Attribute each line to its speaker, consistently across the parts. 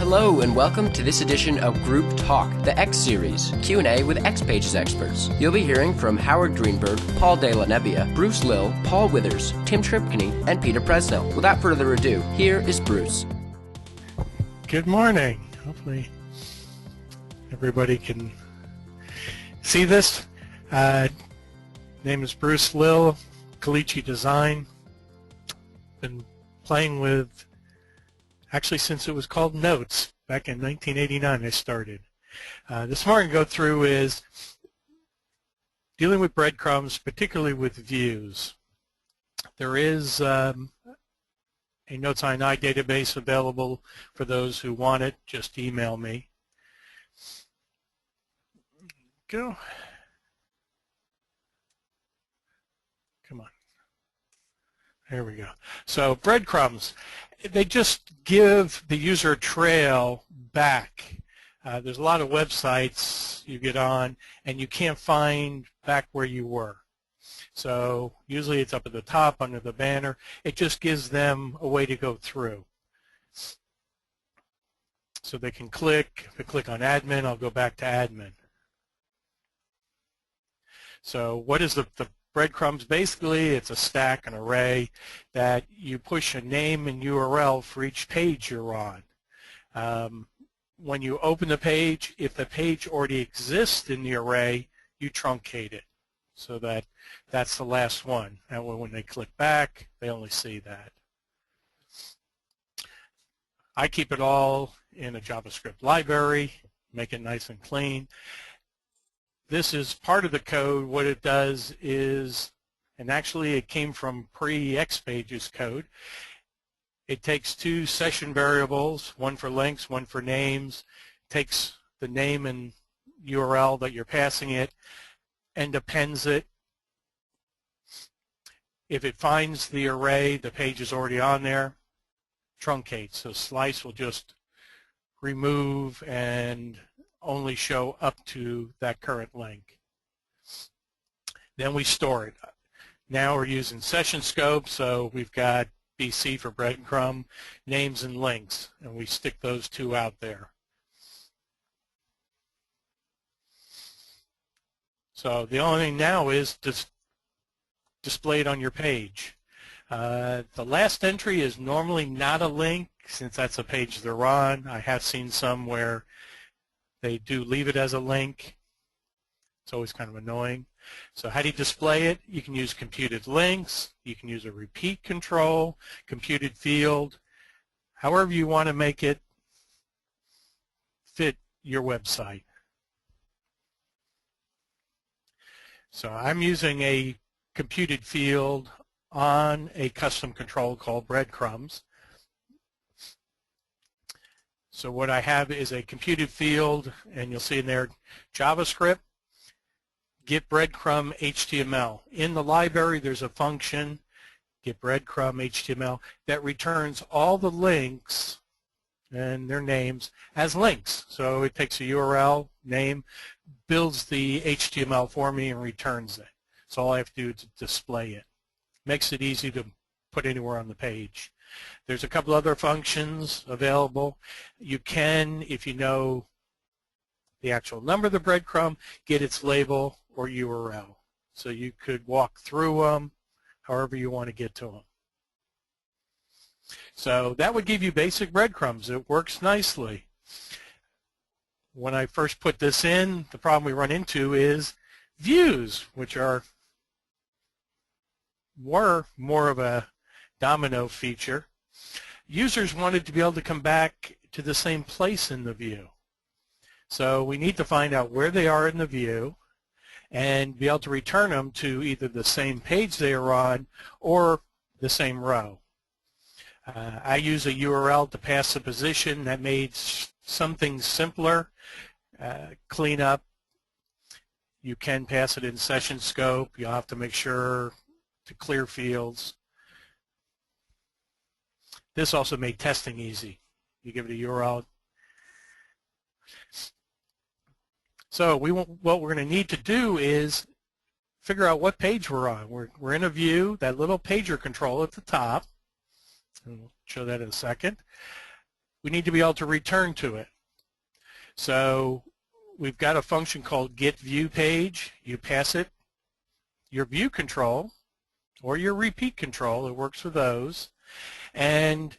Speaker 1: Hello and welcome to this edition of Group Talk, the X Series, Q&A with XPages experts. You'll be hearing from Howard Greenberg, Paul De La Nebbia, Bruce Lill, Paul Withers, Tim Tripkney, and Peter Presnell. Without further ado, here is Bruce.
Speaker 2: Good morning. Hopefully everybody can see this. Name is Bruce Lill, Caliche Design. Been playing with actually since it was called Notes. Back in 1989 I started. This morning to go through is dealing with breadcrumbs, particularly with views. There is a Notes I database available for those who want it. Just email me. Go. Come on. There we go. So breadcrumbs, they just give the user a trail back. There's a lot of websites you get on and you can't find back where you were. So usually it's up at the top under the banner. It just gives them a way to go through. So they can click, if I click on admin, I'll go back to admin. So what is the breadcrumbs? Basically, it's a stack, an array that you push a name and URL for each page you're on. When you open the page, if the page already exists in the array, you truncate it so that that's the last one. And when they click back, they only see that. I keep it all in a JavaScript library, make it nice and clean. This is part of the code. What it does is, and actually it came from pre-XPages code, it takes two session variables, one for links, one for names, takes the name and URL that you're passing it, and appends it. If it finds the array, the page is already on there, truncates. So slice will just remove and only show up to that current link. Then we store it. Now we're using session scope, so we've got BC for breadcrumb, names and links, and we stick those two out there. So the only thing now is to display it on your page. The last entry is normally not a link since that's a page they're on. I have seen some where they do leave it as a link. It's always kind of annoying. So how do you display it? You can use computed links. You can use a repeat control, computed field, however you want to make it fit your website. So I'm using a computed field on a custom control called breadcrumbs. So what I have is a computed field, and you'll see in there JavaScript, get breadcrumb HTML. In the library there's a function, get breadcrumb HTML, that returns all the links and their names as links. So it takes a URL, name, builds the HTML for me and returns it. So all I have to do is display it. Makes it easy to put anywhere on the page. There's a couple other functions available. You can, if you know the actual number of the breadcrumb, get its label or URL. So you could walk through them however you want to get to them. So that would give you basic breadcrumbs. It works nicely. When I first put this in, the problem we run into is views, which were more of a Domino feature. Users wanted to be able to come back to the same place in the view. So we need to find out where they are in the view and be able to return them to either the same page they are on or the same row. I use a URL to pass the position. That made some things simpler. Clean up. You can pass it in session scope. You'll have to make sure to clear fields. This also made testing easy. You give it a URL. So what we're going to need to do is figure out what page we're on. We're in a view, that little pager control at the top, and we'll show that in a second. we need to be able to return to it. So we've got a function called getViewPage. You pass it your view control or your repeat control. It works with those. And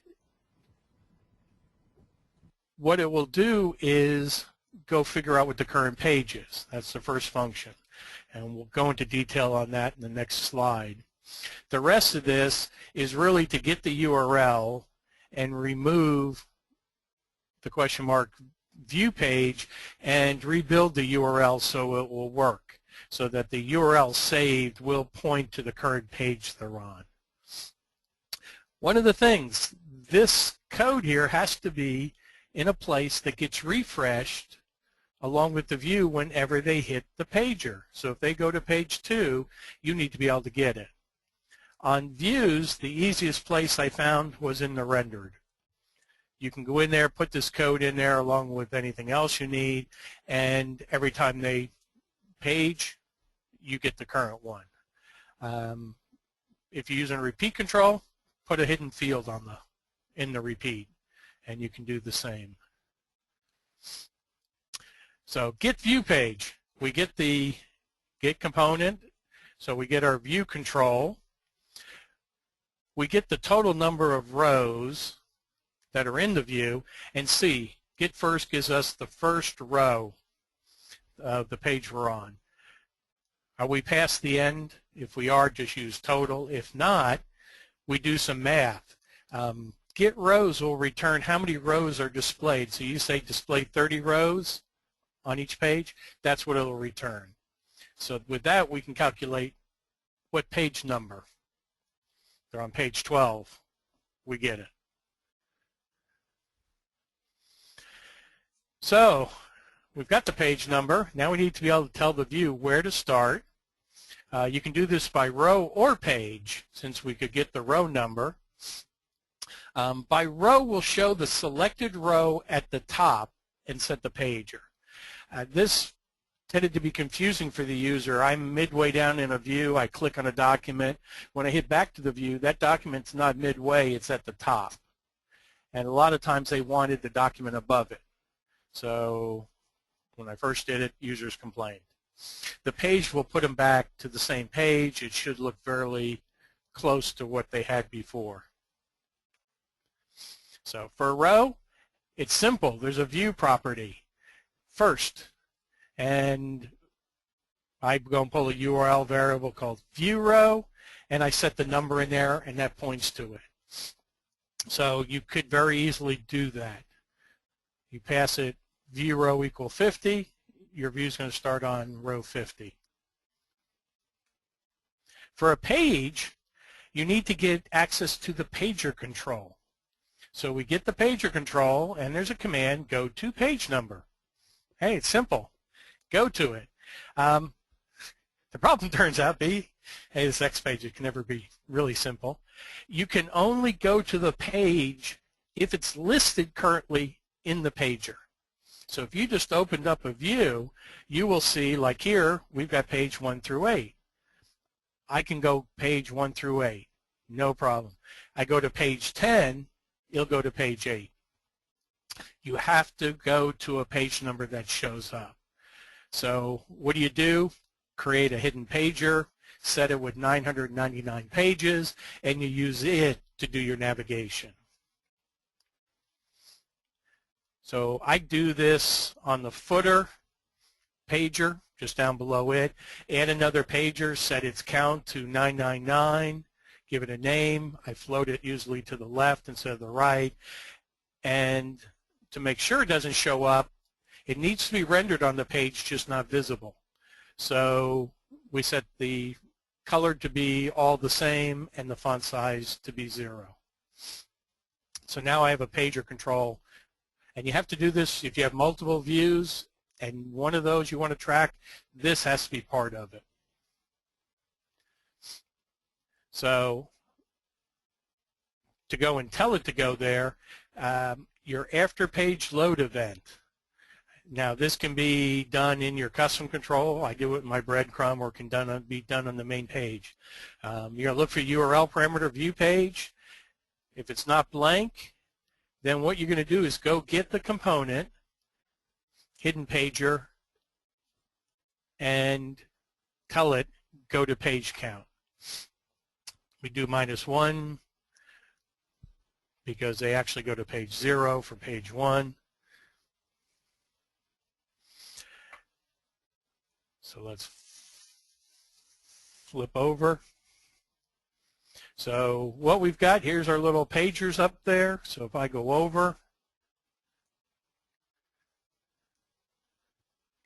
Speaker 2: what it will do is go figure out what the current page is. That's the first function. And we'll go into detail on that in the next slide. The rest of this is really to get the URL and remove the question mark view page and rebuild the URL so it will work, so that the URL saved will point to the current page they're on. One of the things, this code here has to be in a place that gets refreshed along with the view whenever they hit the pager. So if they go to page 2, you need to be able to get it. On views, the easiest place I found was in the rendered. You can go in there, put this code in there along with anything else you need, and every time they page, you get the current one. If you're using a repeat control, put a hidden field in the repeat, and you can do the same. So get view page, we get the get component, so we get our view control. We get the total number of rows that are in the view, and see, get first gives us the first row of the page we're on. Are we past the end? If we are, just use total. If not, we do some math. Get rows will return how many rows are displayed. So you say display 30 rows on each page, that's what it will return. So with that, we can calculate what page number. They're on page 12. We get it. So we've got the page number. Now we need to be able to tell the view where to start. You can do this by row or page, since we could get the row number. By row, we'll show the selected row at the top and set the pager. This tended to be confusing for the user. I'm midway down in a view. I click on a document. When I hit back to the view, that document's not midway. It's at the top. And a lot of times they wanted the document above it. So when I first did it, users complained. The page will put them back to the same page. It should look fairly close to what they had before. So for a row, it's simple. There's a view property first, and I go and pull a URL variable called view row, and I set the number in there, and that points to it. So you could very easily do that. You pass it view row equal 50, your view is going to start on row 50. For a page, you need to get access to the pager control. So we get the pager control, and there's a command, go to page number. Hey, it's simple. Go to it. The problem turns out hey, this XPages can never be really simple. You can only go to the page if it's listed currently in the pager. So if you just opened up a view, you will see, like here, we've got page 1 through 8. I can go page 1 through 8, no problem. I go to page 10, it'll go to page 8. You have to go to a page number that shows up. So what do? Create a hidden pager, set it with 999 pages, and you use it to do your navigation. So I do this on the footer pager, just down below it. Add another pager, set its count to 999, give it a name. I float it usually to the left instead of the right. And to make sure it doesn't show up, it needs to be rendered on the page, just not visible. So we set the color to be all the same and the font size to be 0. So now I have a pager control. And you have to do this if you have multiple views and one of those you want to track, this has to be part of it. So to go and tell it to go there, your after page load event. Now this can be done in your custom control. I do it in my breadcrumb, or can be done on the main page. You're going to look for URL parameter view page. If it's not blank, then what you're going to do is go get the component, hidden pager, and tell it go to page count. We do -1 because they actually go to page 0 for page 1. So let's flip over. So what we've got, here's our little pagers up there. So if I go over,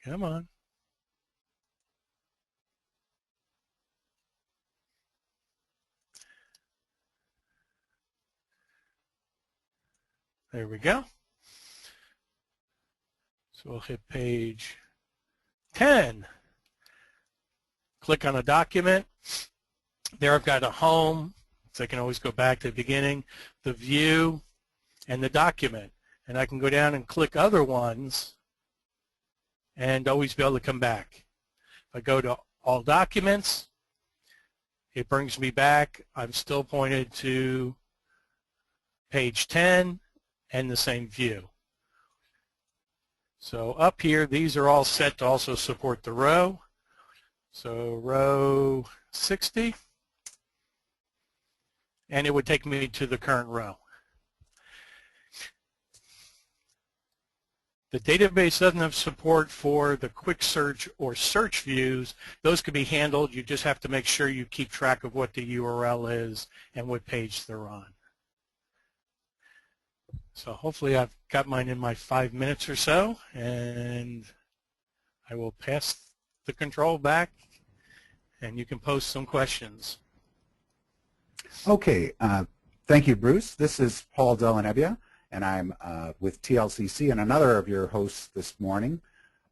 Speaker 2: come on. There we go. So we'll hit page 10. Click on a document. There I've got a home, so I can always go back to the beginning, the view, and the document. And I can go down and click other ones and always be able to come back. If I go to all documents, it brings me back. I'm still pointed to page 10 and the same view. So up here, these are all set to also support the row. So row 60, and it would take me to the current row. The database doesn't have support for the quick search or search views. Those can be handled. You just have to make sure you keep track of what the URL is and what page they're on. So hopefully I've got mine in my 5 minutes or so, and I will pass the control back, and you can post some questions.
Speaker 3: Okay, thank you, Bruce. This is Paul Della, and I'm with TLCC and another of your hosts this morning,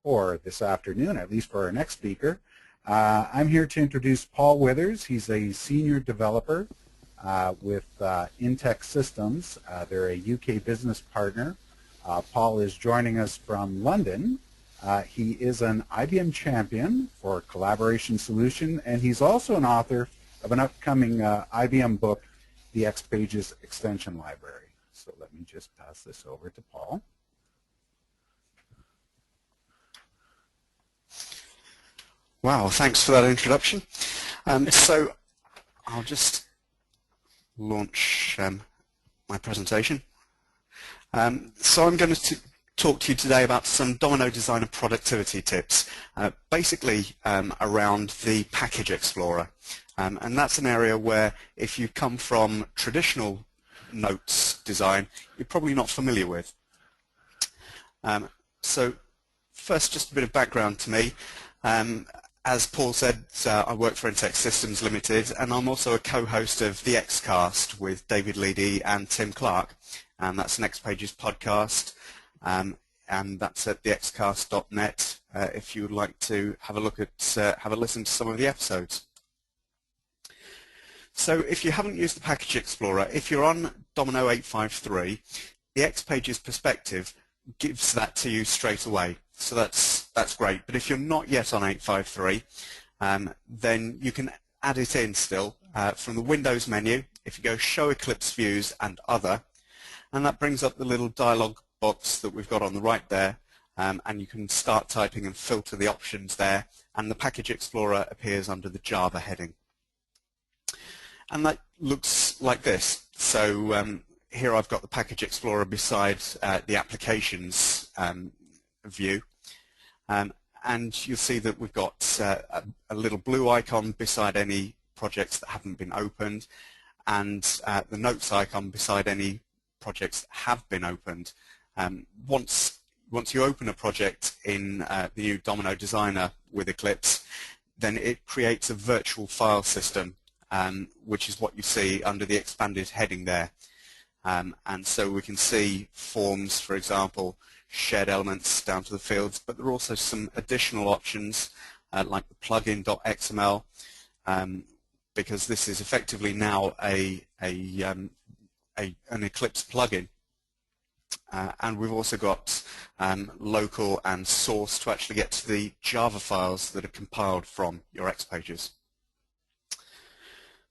Speaker 3: or this afternoon, at least for our next speaker. I'm here to introduce Paul Withers. He's a senior developer with Intech Systems. They're a UK business partner. Paul is joining us from London. He is an IBM champion for collaboration solution, and he's also an author of an upcoming IBM book, the XPages extension library. So let me just pass this over to Paul.
Speaker 4: Wow, thanks for that introduction. So I'll just launch my presentation. So I'm going to talk to you today about some Domino designer productivity tips, basically around the package explorer. And that's an area where if you come from traditional notes design, you're probably not familiar with. So first, just a bit of background to me. As Paul said, I work for Intech Systems Limited, and I'm also a co-host of the XCast with David Leedy and Tim Clark. And that's an XPages podcast, and that's at thexcast.net if you would like to have a look at, have a listen to some of the episodes. So if you haven't used the Package Explorer, if you're on Domino 853, the XPages perspective gives that to you straight away. So that's great. But if you're not yet on 853, then you can add it in still from the Windows menu. If you go Show Eclipse Views and Other, and that brings up the little dialog box that we've got on the right there, and you can start typing and filter the options there, and the Package Explorer appears under the Java heading. And that looks like this. So here I've got the Package Explorer beside the Applications view, and you'll see that we've got a little blue icon beside any projects that haven't been opened, and the Notes icon beside any projects that have been opened. Once you open a project in the new Domino Designer with Eclipse, then it creates a virtual file system, which is what you see under the expanded heading there. And so we can see forms, for example, shared elements down to the fields, but there are also some additional options like the plugin.xml, because this is effectively now an Eclipse plugin. And we've also got local and source to actually get to the Java files that are compiled from your XPages.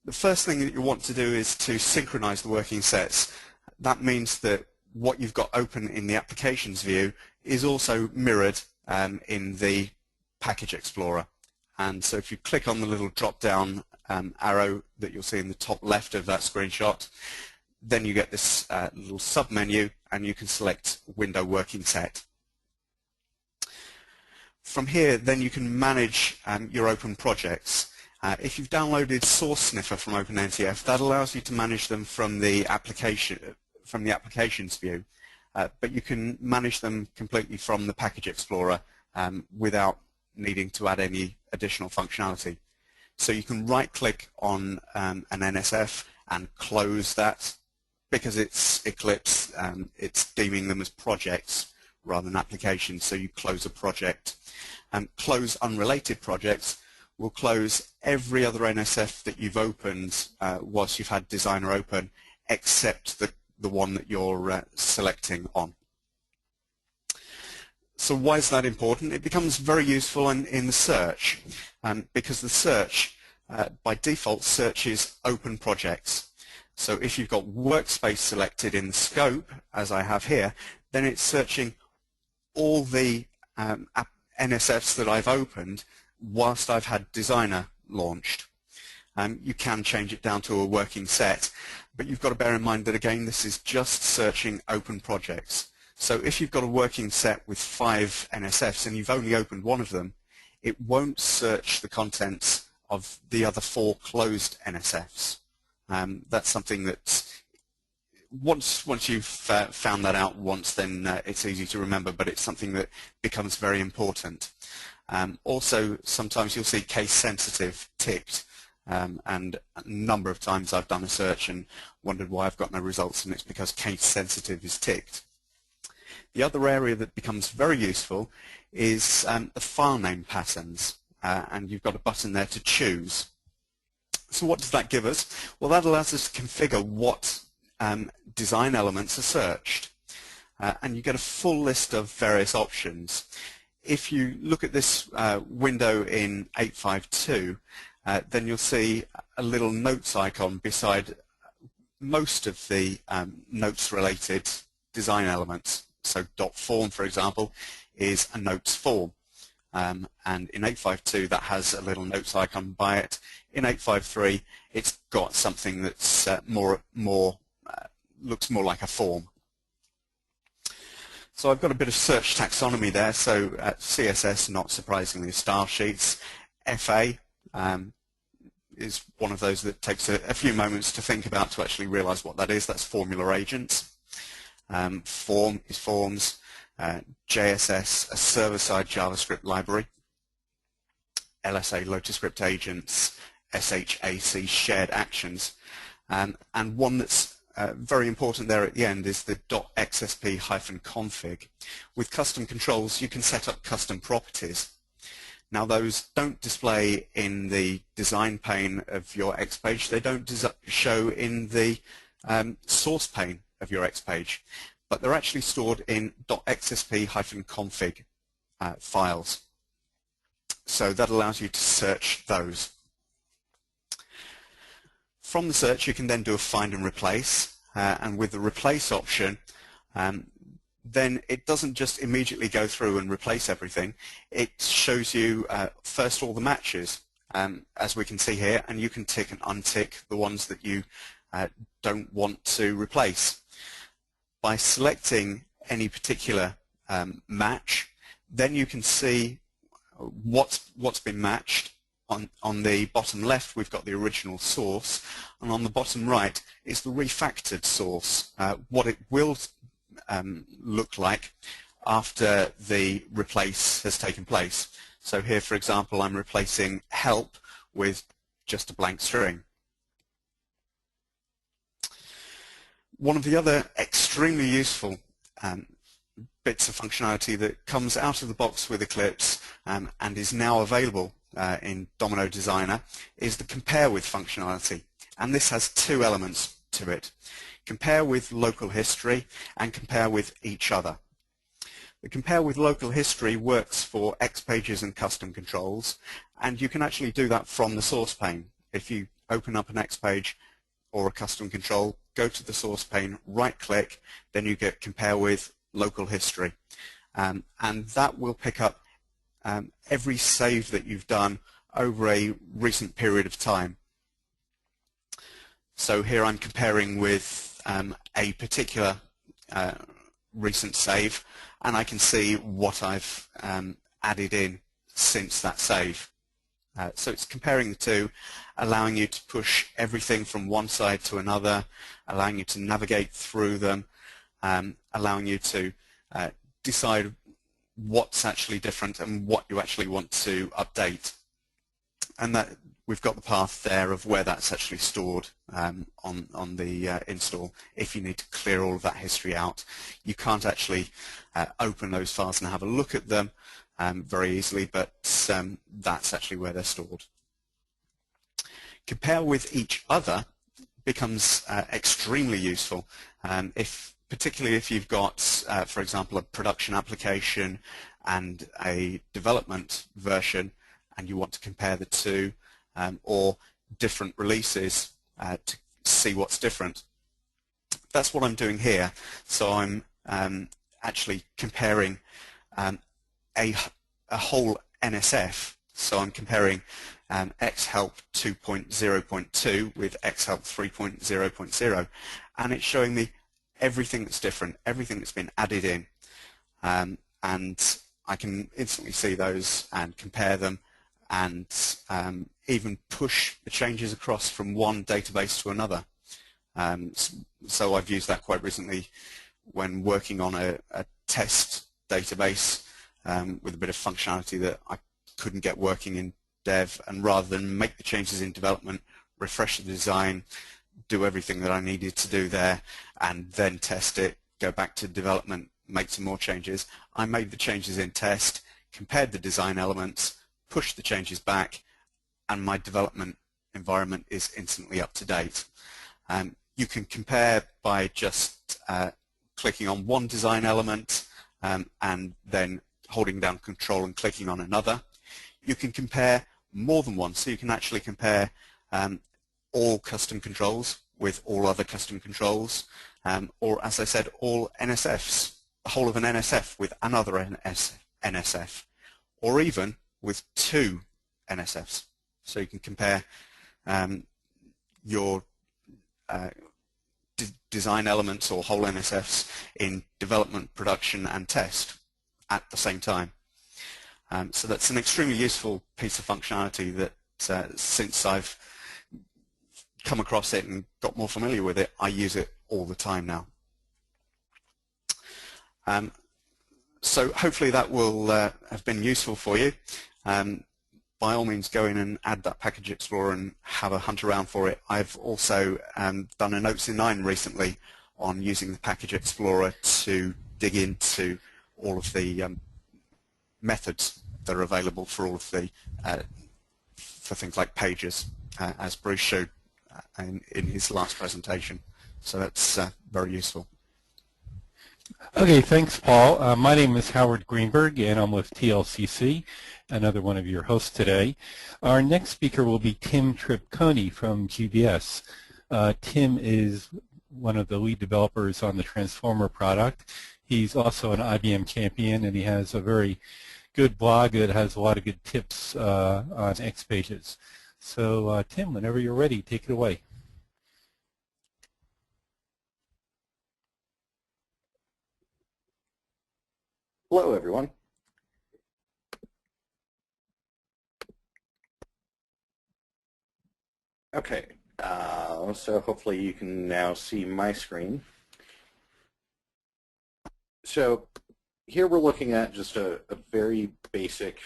Speaker 4: The first thing that you want to do is to synchronize the working sets. That means that what you've got open in the Applications view is also mirrored in the Package Explorer. And so if you click on the little drop-down arrow that you'll see in the top left of that screenshot, then you get this little sub-menu, and you can select Window Working Set. From here, then you can manage your open projects. If you've downloaded Source Sniffer from OpenNTF, that allows you to manage them from the Applications view, but you can manage them completely from the Package Explorer without needing to add any additional functionality. So you can right-click on an NSF and close that. Because it's Eclipse, it's deeming them as projects rather than applications, so you close a project. Close unrelated projects will close every other NSF that you've opened whilst you've had Designer open, except the one that you're selecting on. So why is that important? It becomes very useful in the search, because the search, by default, searches open projects. So if you've got Workspace selected in the scope, as I have here, then it's searching all the NSFs that I've opened whilst I've had Designer launched. You can change it down to a working set, but you've got to bear in mind that, again, this is just searching open projects. So if you've got a working set with 5 NSFs and you've only opened one of them, it won't search the contents of the other 4 closed NSFs. That's something that once you've found that out once, then it's easy to remember, but it's something that becomes very important. Also, sometimes you'll see case sensitive ticked, and a number of times I've done a search and wondered why I've got no results, and it's because case sensitive is ticked. The other area that becomes very useful is the file name patterns, and you've got a button there to choose. So what does that give us? Well, that allows us to configure what design elements are searched. And you get a full list of various options. If you look at this window in 852, then you'll see a little notes icon beside most of the notes-related design elements. So .form, for example, is a notes form. And in 852, that has a little notes icon by it. In 853, it's got something that's looks more like a form. So I've got a bit of search taxonomy there. So CSS, not surprisingly, style sheets. FA is one of those that takes a few moments to think about to actually realize what that is. That's formula agents. Form is forms. JSS, a server-side JavaScript library. LSA, lotus-script agents. SHAC, shared actions. And one that's very important there at the end is the .xsp-config. With custom controls, you can set up custom properties. Now, those don't display in the design pane of your XPage. They don't show in the source pane of your XPage, but they're actually stored in .xsp-config files. So that allows you to search those. From the search, you can then do a find and replace, and with the replace option, then it doesn't just immediately go through and replace everything. It shows you first all the matches, as we can see here, and you can tick and untick the ones that you don't want to replace. By selecting any particular match, then you can see what's been matched. On the bottom left, we've got the original source, and on the bottom right is the refactored source, what it will look like after the replace has taken place. So here, for example, I'm replacing help with just a blank string. One of the other extremely useful bits of functionality that comes out of the box with Eclipse and is now available in Domino Designer is the compare with functionality, and this has 2 elements to it: compare with local history and compare with each other. The compare with local history works for XPages and custom controls, and you can actually do that from the source pane. If you open up an XPage or a custom control, go to the source pane, right-click, then you get compare with local history. And that will pick up every save that you've done over a recent period of time. So here I'm comparing with a particular recent save, and I can see what I've added in since that save. So it's comparing the two, allowing you to push everything from one side to another, allowing you to navigate through them, allowing you to decide what's actually different and what you actually want to update. And that we've got the path there of where that's actually stored on the install. If you need to clear all of that history out, you can't actually open those files and have a look at them very easily, but that's actually where they're stored. Compare with each other becomes extremely useful, particularly if you've got, for example, a production application and a development version, and you want to compare the two, or different releases to see what's different. That's what I'm doing here. So I'm actually comparing a whole NSF. So I'm comparing xhelp 2.0.2 with xhelp 3.0.0, and it's showing me everything that's different, everything that's been added in, and I can instantly see those and compare them, and even push the changes across from one database to another. So I've used that quite recently when working on a test database with a bit of functionality that I couldn't get working in dev, and rather than make the changes in development, refresh the design, do everything that I needed to do there, and then test it, go back to development, make some more changes, I made the changes in test, compared the design elements, pushed the changes back, and my development environment is instantly up to date. You can compare by just clicking on one design element and then holding down Control and clicking on another. You can compare more than one, so you can actually compare all custom controls with all other custom controls, or, as I said, all NSFs, the whole of an NSF with another NSF, or even with two NSFs. So you can compare your design elements or whole NSFs in development, production, and test at the same time. So that's an extremely useful piece of functionality that since I've come across it and got more familiar with it, I use it all the time now. So hopefully that will have been useful for you. By all means, go in and add that Package Explorer and have a hunt around for it. I've also done a Notes in 9 recently on using the Package Explorer to dig into all of the methods that are available for all of the for things like pages, as Bruce showed in his last presentation. So that's very useful.
Speaker 2: Okay, thanks, Paul. My name is Howard Greenberg, and I'm with TLCC, another one of your hosts today. Our next speaker will be Tim Tripconi from GBS. Tim is one of the lead developers on the Transformer product. He's also an IBM champion, and he has a very good blog that has a lot of good tips on XPages. So, Tim, whenever you're ready, take it away.
Speaker 5: Hello, everyone. Okay, so hopefully you can now see my screen. So here we're looking at just a very basic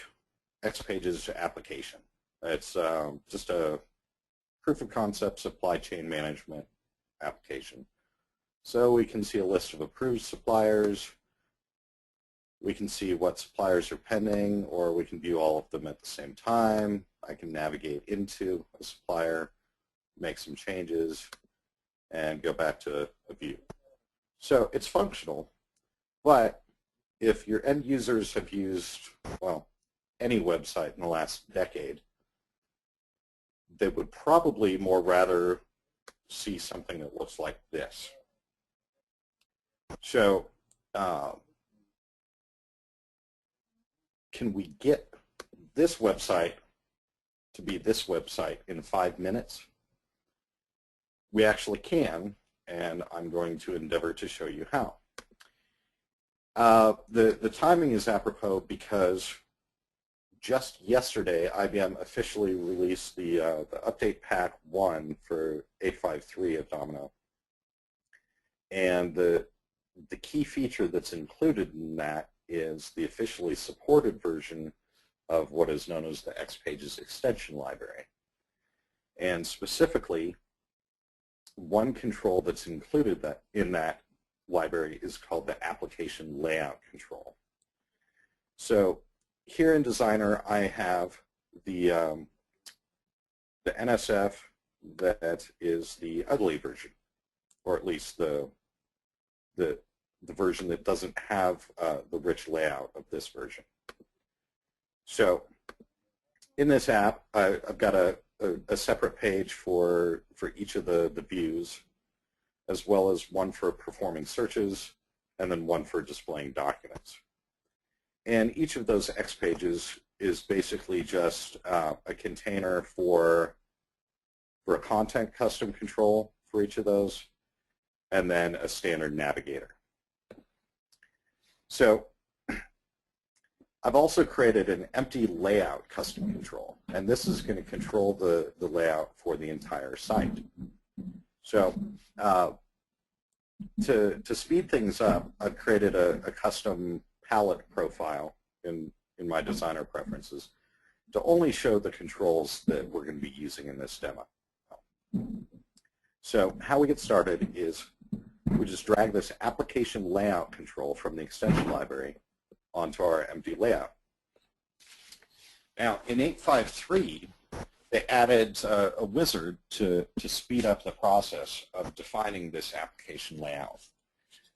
Speaker 5: XPages application. It's just a proof of concept supply chain management application. So we can see a list of approved suppliers. We can see what suppliers are pending, or we can view all of them at the same time. I can navigate into a supplier, make some changes, and go back to a view. So it's functional, but if your end users have used, well, any website in the last decade, they would probably more rather see something that looks like this. So can we get this website to be this website in 5 minutes? We actually can, and I'm going to endeavor to show you how. The timing is apropos because just yesterday IBM officially released the update pack 1 for 8.5.3 of Domino. And the key feature that's included in that is the officially supported version of what is known as the XPages extension library. And specifically, one control that's included in that library is called the application layout control. So here in Designer, I have the NSF that is the ugly version, or at least the version that doesn't have the rich layout of this version. So in this app, I've got a separate page for each of the views, as well as one for performing searches, and then one for displaying documents. And each of those X pages is basically just a container for a content custom control for each of those, and then a standard navigator. So I've also created an empty layout custom control, and this is going to control the layout for the entire site. So to speed things up, I've created a custom palette profile in my Designer preferences to only show the controls that we're going to be using in this demo. So how we get started is we just drag this application layout control from the extension library onto our empty layout. Now in 8.5.3, they added a wizard to speed up the process of defining this application layout.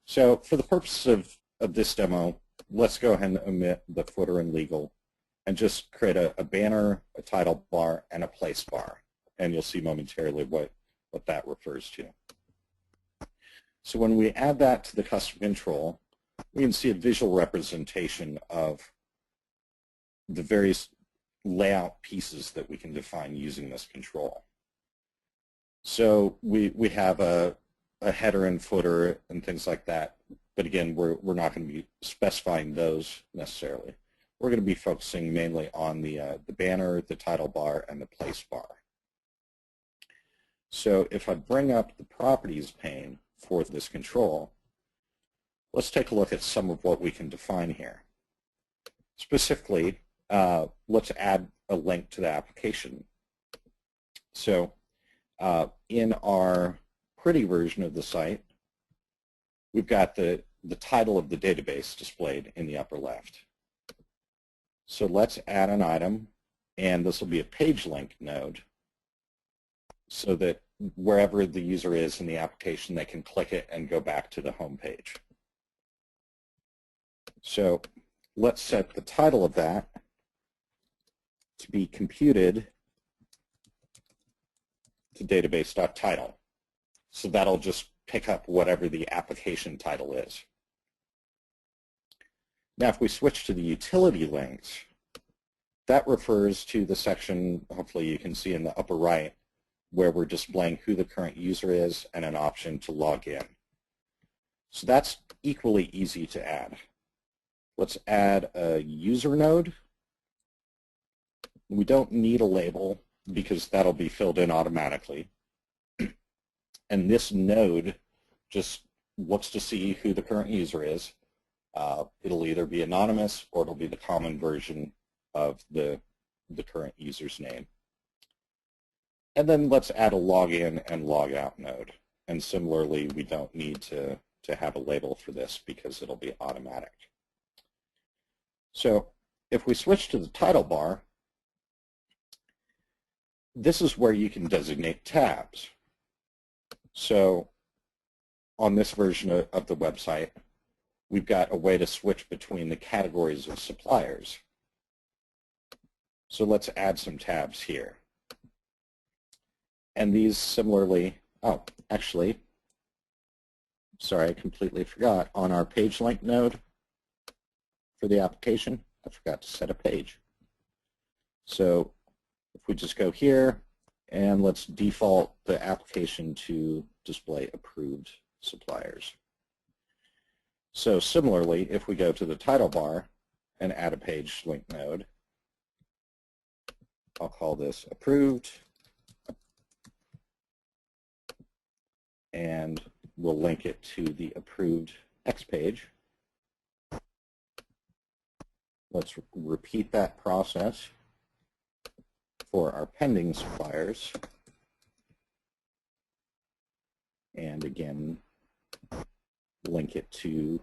Speaker 5: So for the purpose of this demo, let's go ahead and omit the footer and legal and just create a banner, a title bar, and a place bar. And you'll see momentarily what that refers to. So when we add that to the custom control, we can see a visual representation of the various layout pieces that we can define using this control. So we have a header and footer and things like that, but again, we're not going to be specifying those necessarily. We're going to be focusing mainly on the banner, the title bar, and the place bar. So if I bring up the properties pane for this control, let's take a look at some of what we can define here. Specifically, let's add a link to the application. So in our pretty version of the site, we've got the title of the database displayed in the upper left. So let's add an item, and this will be a page link node so that wherever the user is in the application, they can click it and go back to the home page. So let's set the title of that to be computed to database.title. So that'll just pick up whatever the application title is. Now if we switch to the utility links, that refers to the section, hopefully you can see in the upper right, where we're displaying who the current user is and an option to log in. So that's equally easy to add. Let's add a user node. We don't need a label because that'll be filled in automatically. And this node just looks to see who the current user is. It'll either be anonymous or it'll be the common version of the current user's name. And then let's add a login and logout node. And similarly, we don't need to have a label for this because it'll be automatic. So if we switch to the title bar, this is where you can designate tabs. So on this version of the website, we've got a way to switch between the categories of suppliers. So let's add some tabs here. And these similarly Oh, actually, sorry, I completely forgot. On our page link node for the application, I forgot to set a page. So if we just go here, and let's default the application to display approved suppliers. So similarly, if we go to the title bar and add a page link node, I'll call this approved, and we'll link it to the approved X page. Let's repeat that process for our pending suppliers. And again, link it to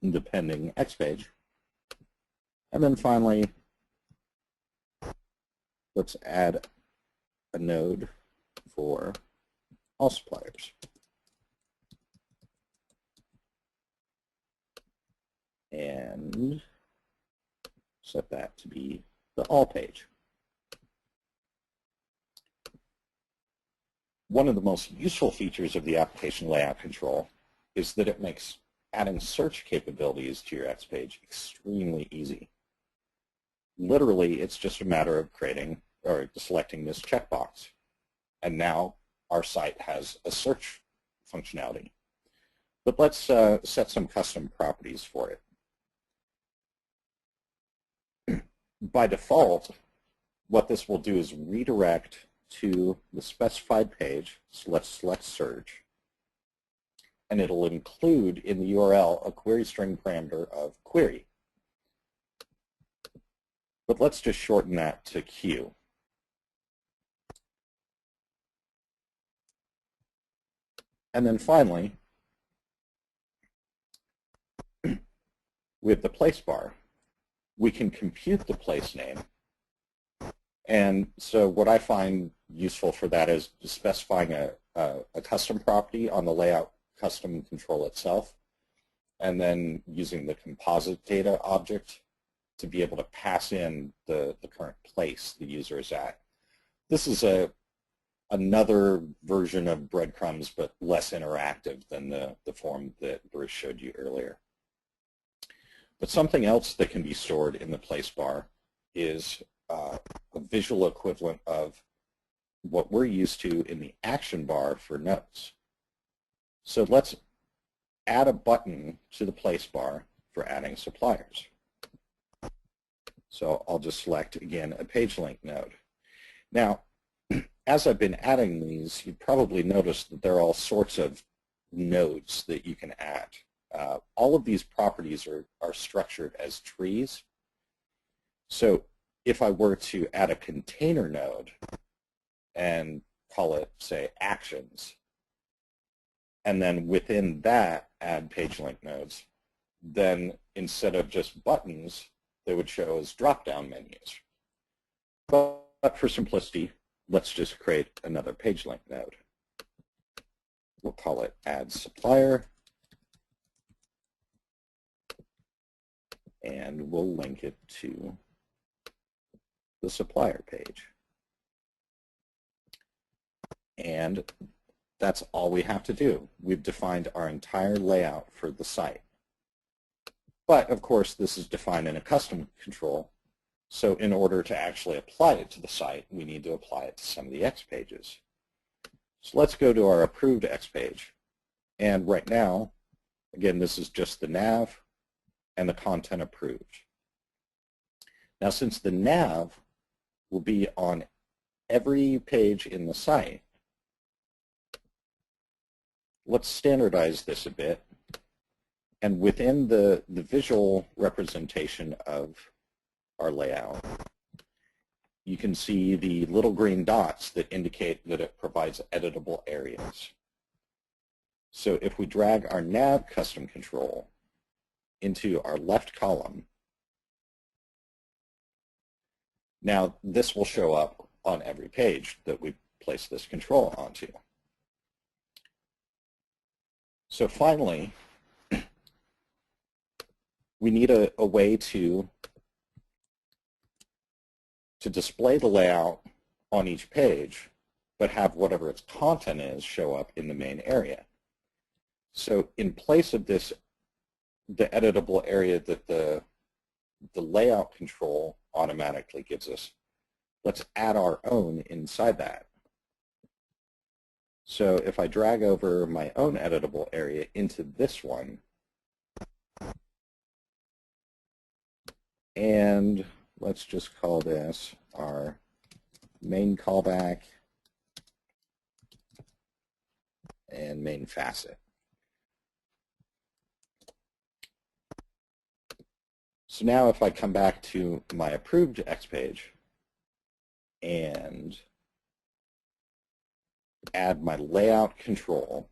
Speaker 5: the pending X page. And then finally, let's add a node for all suppliers. And set that to be the all page. One of the most useful features of the application layout control is that it makes adding search capabilities to your X page extremely easy. Literally, it's just a matter of creating or selecting this checkbox. And now our site has a search functionality. But let's set some custom properties for it. By default, what this will do is redirect to the specified page, so let's select search, and it'll include in the URL a query string parameter of query. But let's just shorten that to Q. And then finally, with the place bar, we can compute the place name. And so what I find useful for that is specifying a custom property on the layout custom control itself, and then using the composite data object to be able to pass in the current place the user is at. This is another version of Breadcrumbs, but less interactive than the form that Bruce showed you earlier. But something else that can be stored in the place bar is a visual equivalent of what we're used to in the action bar for notes. So let's add a button to the place bar for adding suppliers. So I'll just select, again, a page link node. Now, as I've been adding these, you've probably noticed that there are all sorts of nodes that you can add. All of these properties are structured as trees. So if I were to add a container node and call it, say, actions, and then within that add page link nodes, then instead of just buttons, they would show as drop-down menus. But for simplicity, let's just create another page link node. We'll call it add supplier, and we'll link it to the supplier page. And that's all we have to do. We've defined our entire layout for the site. But of course, this is defined in a custom control. So in order to actually apply it to the site, we need to apply it to some of the X pages. So let's go to our approved X page. And right now, again, this is just the nav and the content approved. Now, since the nav will be on every page in the site, let's standardize this a bit. And within the visual representation of our layout, you can see the little green dots that indicate that it provides editable areas. So if we drag our nav custom control into our left column, now this will show up on every page that we place this control onto. So finally, we need a way to display the layout on each page, but have whatever its content is show up in the main area. So in place of this, the editable area that the layout control automatically gives us, let's add our own inside that. So if I drag over my own editable area into this one, and let's just call this our main callback and main facet. So now if I come back to my approved X page and add my layout control,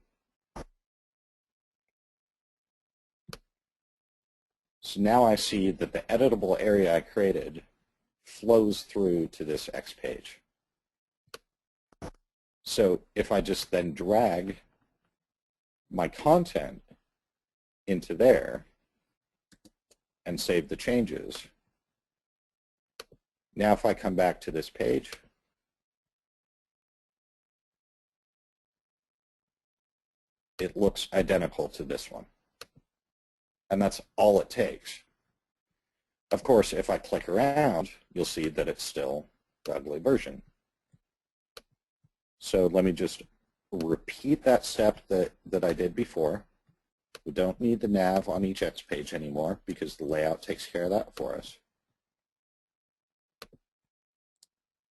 Speaker 5: so now I see that the editable area I created flows through to this X page. So if I just then drag my content into there and save the changes, now if I come back to this page, it looks identical to this one. And that's all it takes. Of course, if I click around, you'll see that it's still the ugly version. So let me just repeat that step that I did before. We don't need the nav on each X page anymore because the layout takes care of that for us.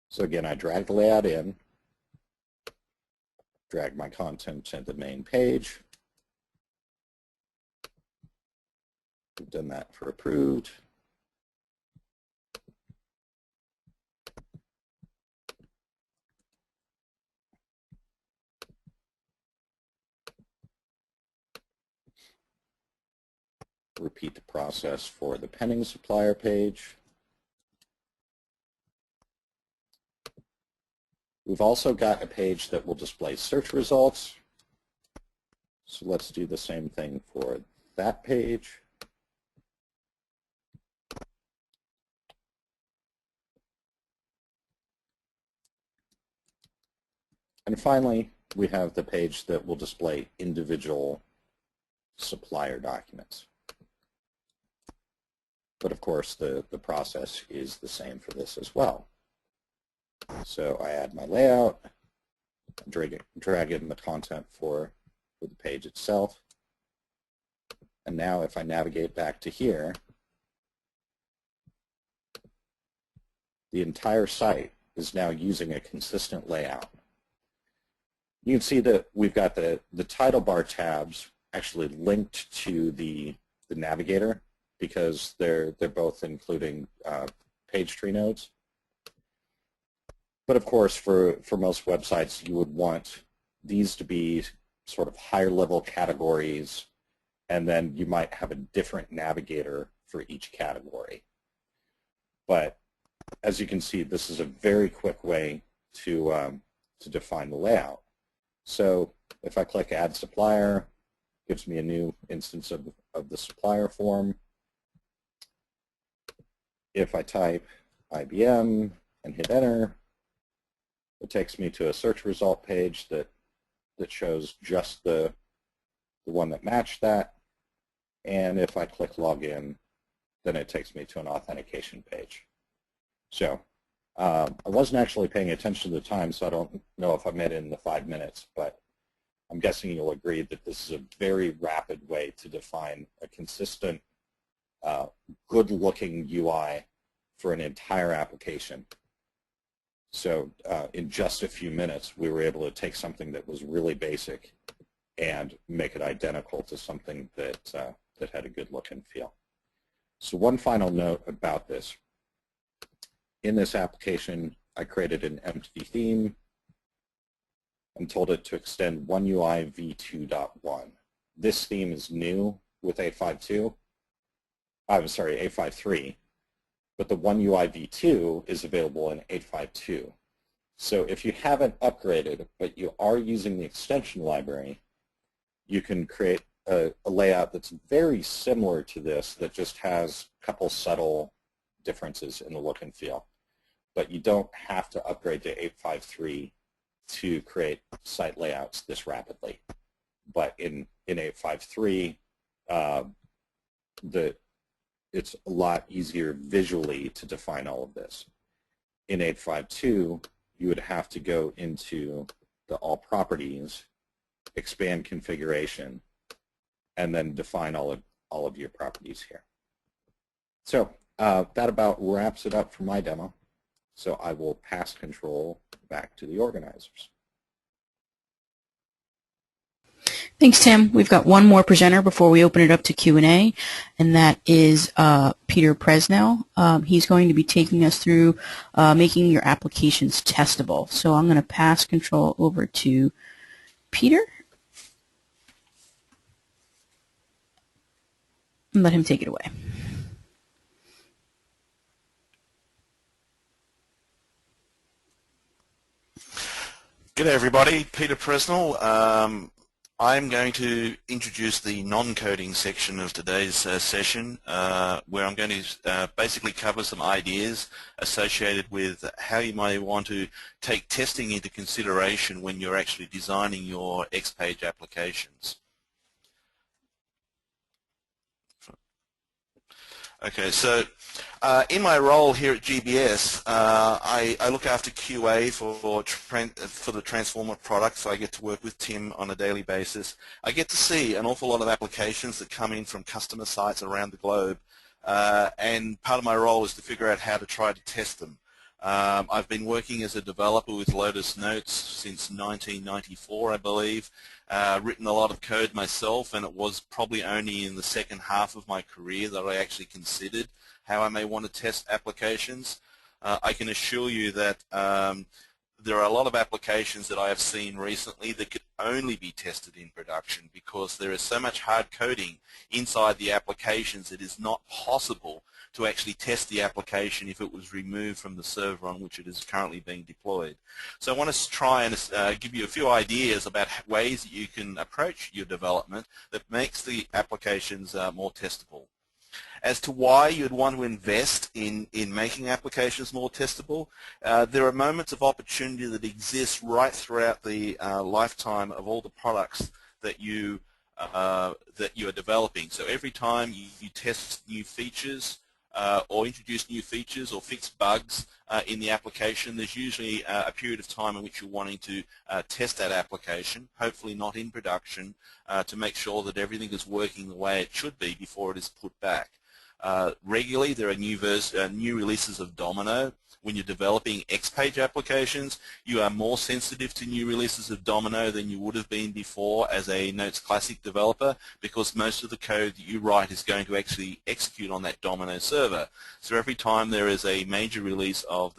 Speaker 5: So again, I drag the layout in, drag my content to the main page. We've done that for approved. Repeat the process for the pending supplier page. We've also got a page that will display search results. So let's do the same thing for that page. And finally, we have the page that will display individual supplier documents. But of course, the process is the same for this as well. So I add my layout, drag in the content for the page itself. And now if I navigate back to here, the entire site is now using a consistent layout. You can see that we've got the title bar tabs actually linked to the navigator because they're both including page tree nodes. But of course, for most websites, you would want these to be sort of higher level categories, and then you might have a different navigator for each category. But as you can see, this is a very quick way to define the layout. So if I click Add Supplier, it gives me a new instance of the supplier form. If I type IBM and hit Enter, it takes me to a search result page that shows just the one that matched that. And if I click Login, then it takes me to an authentication page. So I wasn't actually paying attention to the time, so I don't know if I made it in the 5 minutes, but I'm guessing you'll agree that this is a very rapid way to define a consistent, good-looking UI for an entire application. So in just a few minutes, we were able to take something that was really basic and make it identical to something that had a good look and feel. So one final note about this. In this application, I created an empty theme and told it to extend OneUI v2.1. This theme is new with 8.5.2. I'm sorry, 8.5.3. But the OneUI v2 is available in 8.5.2. So if you haven't upgraded, but you are using the extension library, you can create a layout that's very similar to this that just has a couple subtle differences in the look and feel. But you don't have to upgrade to 8.5.3 to create site layouts this rapidly. But in 853, it's a lot easier visually to define all of this. In 852, you would have to go into the all properties, expand configuration, and then define all of your properties here. So that about wraps it up for my demo. So I will pass control back to the organizers.
Speaker 6: Thanks, Tim. We've got one more presenter before we open it up to Q&A, and that is Peter Presnell. He's going to be taking us through making your applications testable. So I'm going to pass control over to Peter and let him take it away.
Speaker 7: G'day everybody, Peter Presnell. I'm going to introduce the non-coding section of today's session where I'm going to basically cover some ideas associated with how you may want to take testing into consideration when you're actually designing your XPage applications. Okay, so in my role here at GBS, I look after QA for the Transformer product, so I get to work with Tim on a daily basis. I get to see an awful lot of applications that come in from customer sites around the globe, and part of my role is to figure out how to try to test them. I've been working as a developer with Lotus Notes since 1994, I believe. Written a lot of code myself, and it was probably only in the second half of my career that I actually considered how I may want to test applications. I can assure you that there are a lot of applications that I have seen recently that could only be tested in production because there is so much hard coding inside the applications it is not possible to actually test the application if it was removed from the server on which it is currently being deployed. So I want to try and give you a few ideas about ways that you can approach your development that makes the applications more testable. As to why you'd want to invest in making applications more testable, there are moments of opportunity that exist right throughout the lifetime of all the products that you are developing. So every time you test new features or introduce new features or fix bugs in the application, there's usually a period of time in which you're wanting to test that application, hopefully not in production, to make sure that everything is working the way it should be before it is put back. Regularly, there are new releases of Domino. When you're developing XPage applications, you are more sensitive to new releases of Domino than you would have been before as a Notes Classic developer, because most of the code that you write is going to actually execute on that Domino server. So every time there is a major release of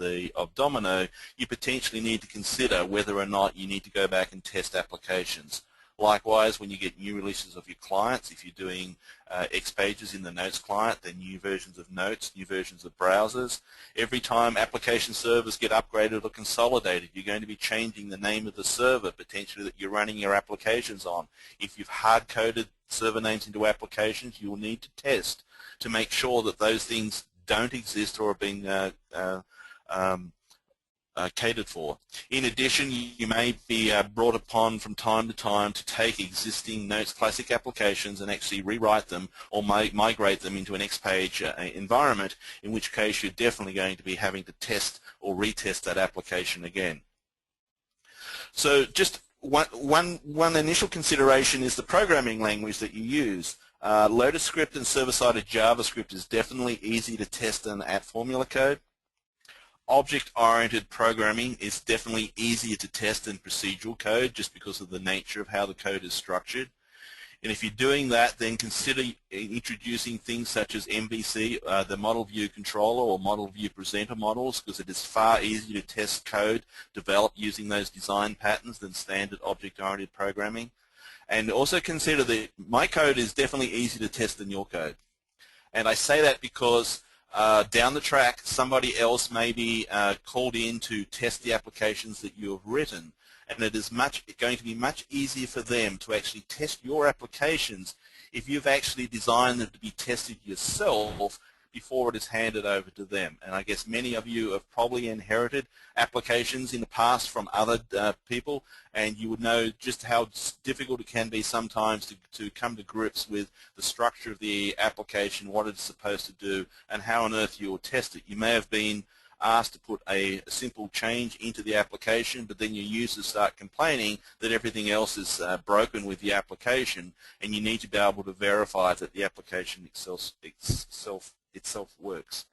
Speaker 7: Domino, you potentially need to consider whether or not you need to go back and test applications. Likewise, when you get new releases of your clients, if you're doing XPages in the Notes client, then new versions of Notes, new versions of browsers. Every time application servers get upgraded or consolidated, you're going to be changing the name of the server potentially that you're running your applications on. If you've hard-coded server names into applications, you will need to test to make sure that those things don't exist or are being catered for. In addition, you may be brought upon from time to time to take existing Notes Classic applications and actually rewrite them or migrate them into an XPage environment, in which case you're definitely going to be having to test or retest that application again. So just one initial consideration is the programming language that you use. Lotus script and server-sided JavaScript is definitely easy to test and add formula code. Object-oriented programming is definitely easier to test than procedural code just because of the nature of how the code is structured. And if you're doing that, then consider introducing things such as MVC, the Model View Controller or Model View Presenter models, because it is far easier to test code developed using those design patterns than standard object-oriented programming. And also consider that my code is definitely easier to test than your code. And I say that because down the track, somebody else may be called in to test the applications that you have written, and it is going to be much easier for them to actually test your applications if you've actually designed them to be tested yourself before it is handed over to them. And I guess many of you have probably inherited applications in the past from other people, and you would know just how difficult it can be sometimes to come to grips with the structure of the application, what it's supposed to do, and how on earth you will test it. You may have been asked to put a simple change into the application, but then your users start complaining that everything else is broken with the application, and you need to be able to verify that the application itself works.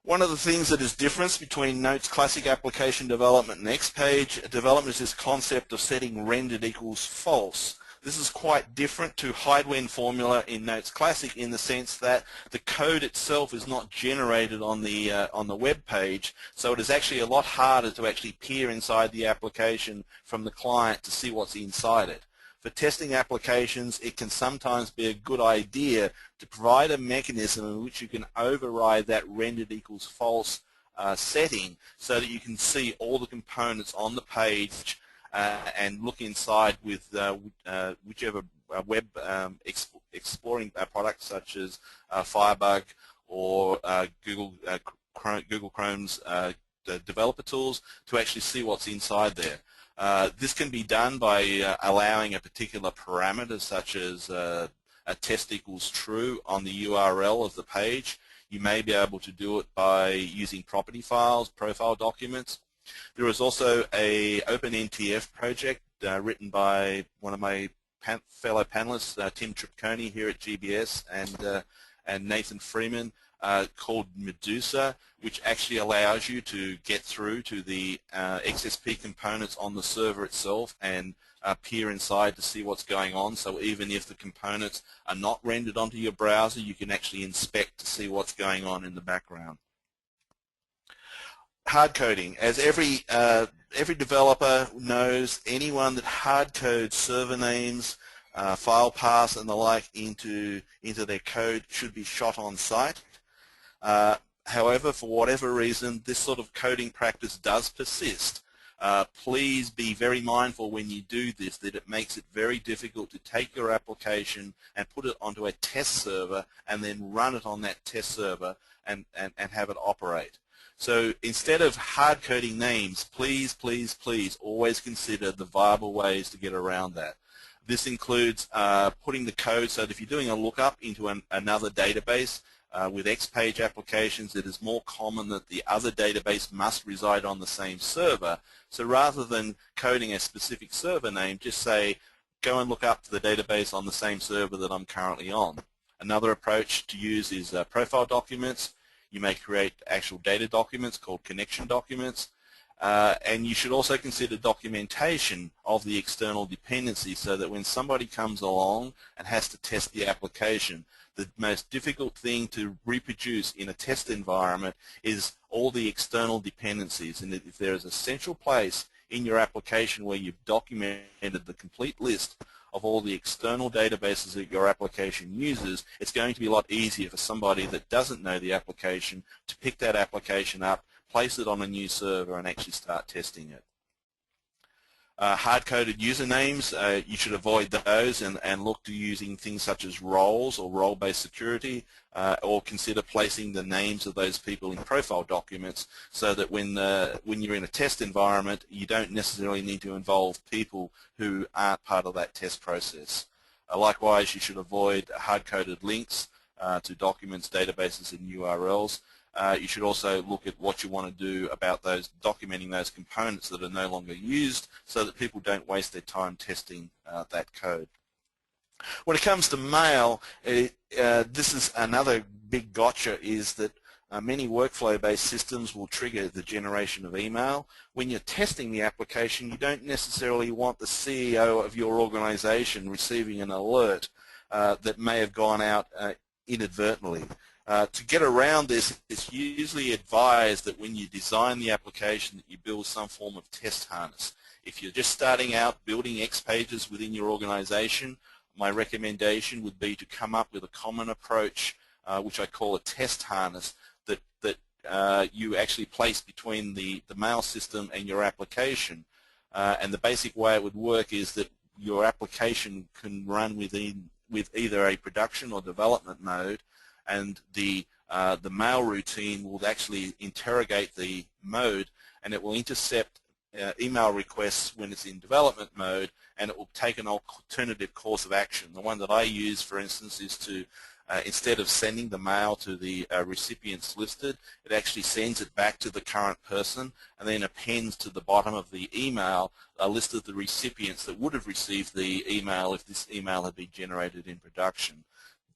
Speaker 7: One of the things that is different between Notes Classic application development and XPage development is this concept of setting rendered equals false. This is quite different to hide-when formula in Notes Classic in the sense that the code itself is not generated on the web page, so it is actually a lot harder to actually peer inside the application from the client to see what's inside it. For testing applications, it can sometimes be a good idea to provide a mechanism in which you can override that rendered equals false setting so that you can see all the components on the page and look inside with whichever web exploring products such as Firebug or Google Chrome's developer tools to actually see what's inside there. This can be done by allowing a particular parameter such as a test equals true on the URL of the page. You may be able to do it by using property files, profile documents. There is also a OpenNTF project written by one of my fellow panelists, Tim Tripconi here at GBS, and Nathan Freeman, called Medusa, which actually allows you to get through to the XSP components on the server itself and peer inside to see what's going on. So even if the components are not rendered onto your browser, you can actually inspect to see what's going on in the background. Hard coding. As every developer knows, anyone that hard codes server names, file paths, and the like into their code should be shot on site. However, for whatever reason, this sort of coding practice does persist. Please be very mindful when you do this that it makes it very difficult to take your application and put it onto a test server and then run it on that test server and have it operate. So instead of hard coding names, please, please, please always consider the viable ways to get around that. This includes putting the code so that if you're doing a lookup into another database, with XPage applications, it is more common that the other database must reside on the same server. So rather than coding a specific server name, just say, go and look up the database on the same server that I'm currently on. Another approach to use is profile documents. You may create actual data documents called connection documents. And you should also consider documentation of the external dependencies so that when somebody comes along and has to test the application, the most difficult thing to reproduce in a test environment is all the external dependencies. And if there is a central place in your application where you've documented the complete list of all the external databases that your application uses, it's going to be a lot easier for somebody that doesn't know the application to pick that application up, place it on a new server, and actually start testing it. Hard-coded usernames, you should avoid those and look to using things such as roles or role-based security, or consider placing the names of those people in profile documents so that when you're in a test environment, you don't necessarily need to involve people who aren't part of that test process. Likewise, you should avoid hard-coded links to documents, databases, and URLs. You should also look at what you want to do about those, documenting those components that are no longer used so that people don't waste their time testing that code. When it comes to mail, this is another big gotcha, is that many workflow-based systems will trigger the generation of email. When you're testing the application, you don't necessarily want the CEO of your organization receiving an alert that may have gone out inadvertently. To get around this, it's usually advised that when you design the application that you build some form of test harness. If you're just starting out building XPages within your organization, my recommendation would be to come up with a common approach, which I call a test harness, that you actually place between the mail system and your application. And the basic way it would work is that your application can run with either a production or development mode, and the mail routine will actually interrogate the mode, and it will intercept email requests when it's in development mode, and it will take an alternative course of action. The one that I use, for instance, is to instead of sending the mail to the recipients listed, it actually sends it back to the current person and then appends to the bottom of the email a list of the recipients that would have received the email if this email had been generated in production.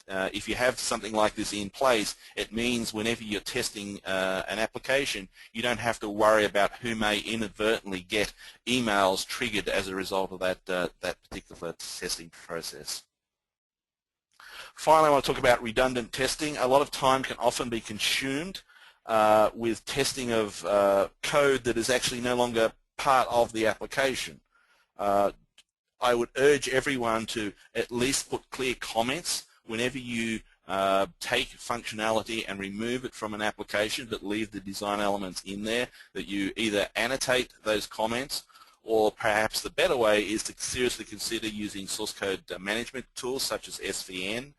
Speaker 7: If you have something like this in place, it means whenever you're testing an application, you don't have to worry about who may inadvertently get emails triggered as a result of that particular testing process. Finally, I want to talk about redundant testing. A lot of time can often be consumed with testing of code that is actually no longer part of the application. I would urge everyone to at least put clear comments whenever you take functionality and remove it from an application but leave the design elements in there, that you either annotate those comments, or perhaps the better way is to seriously consider using source code management tools such as SVN.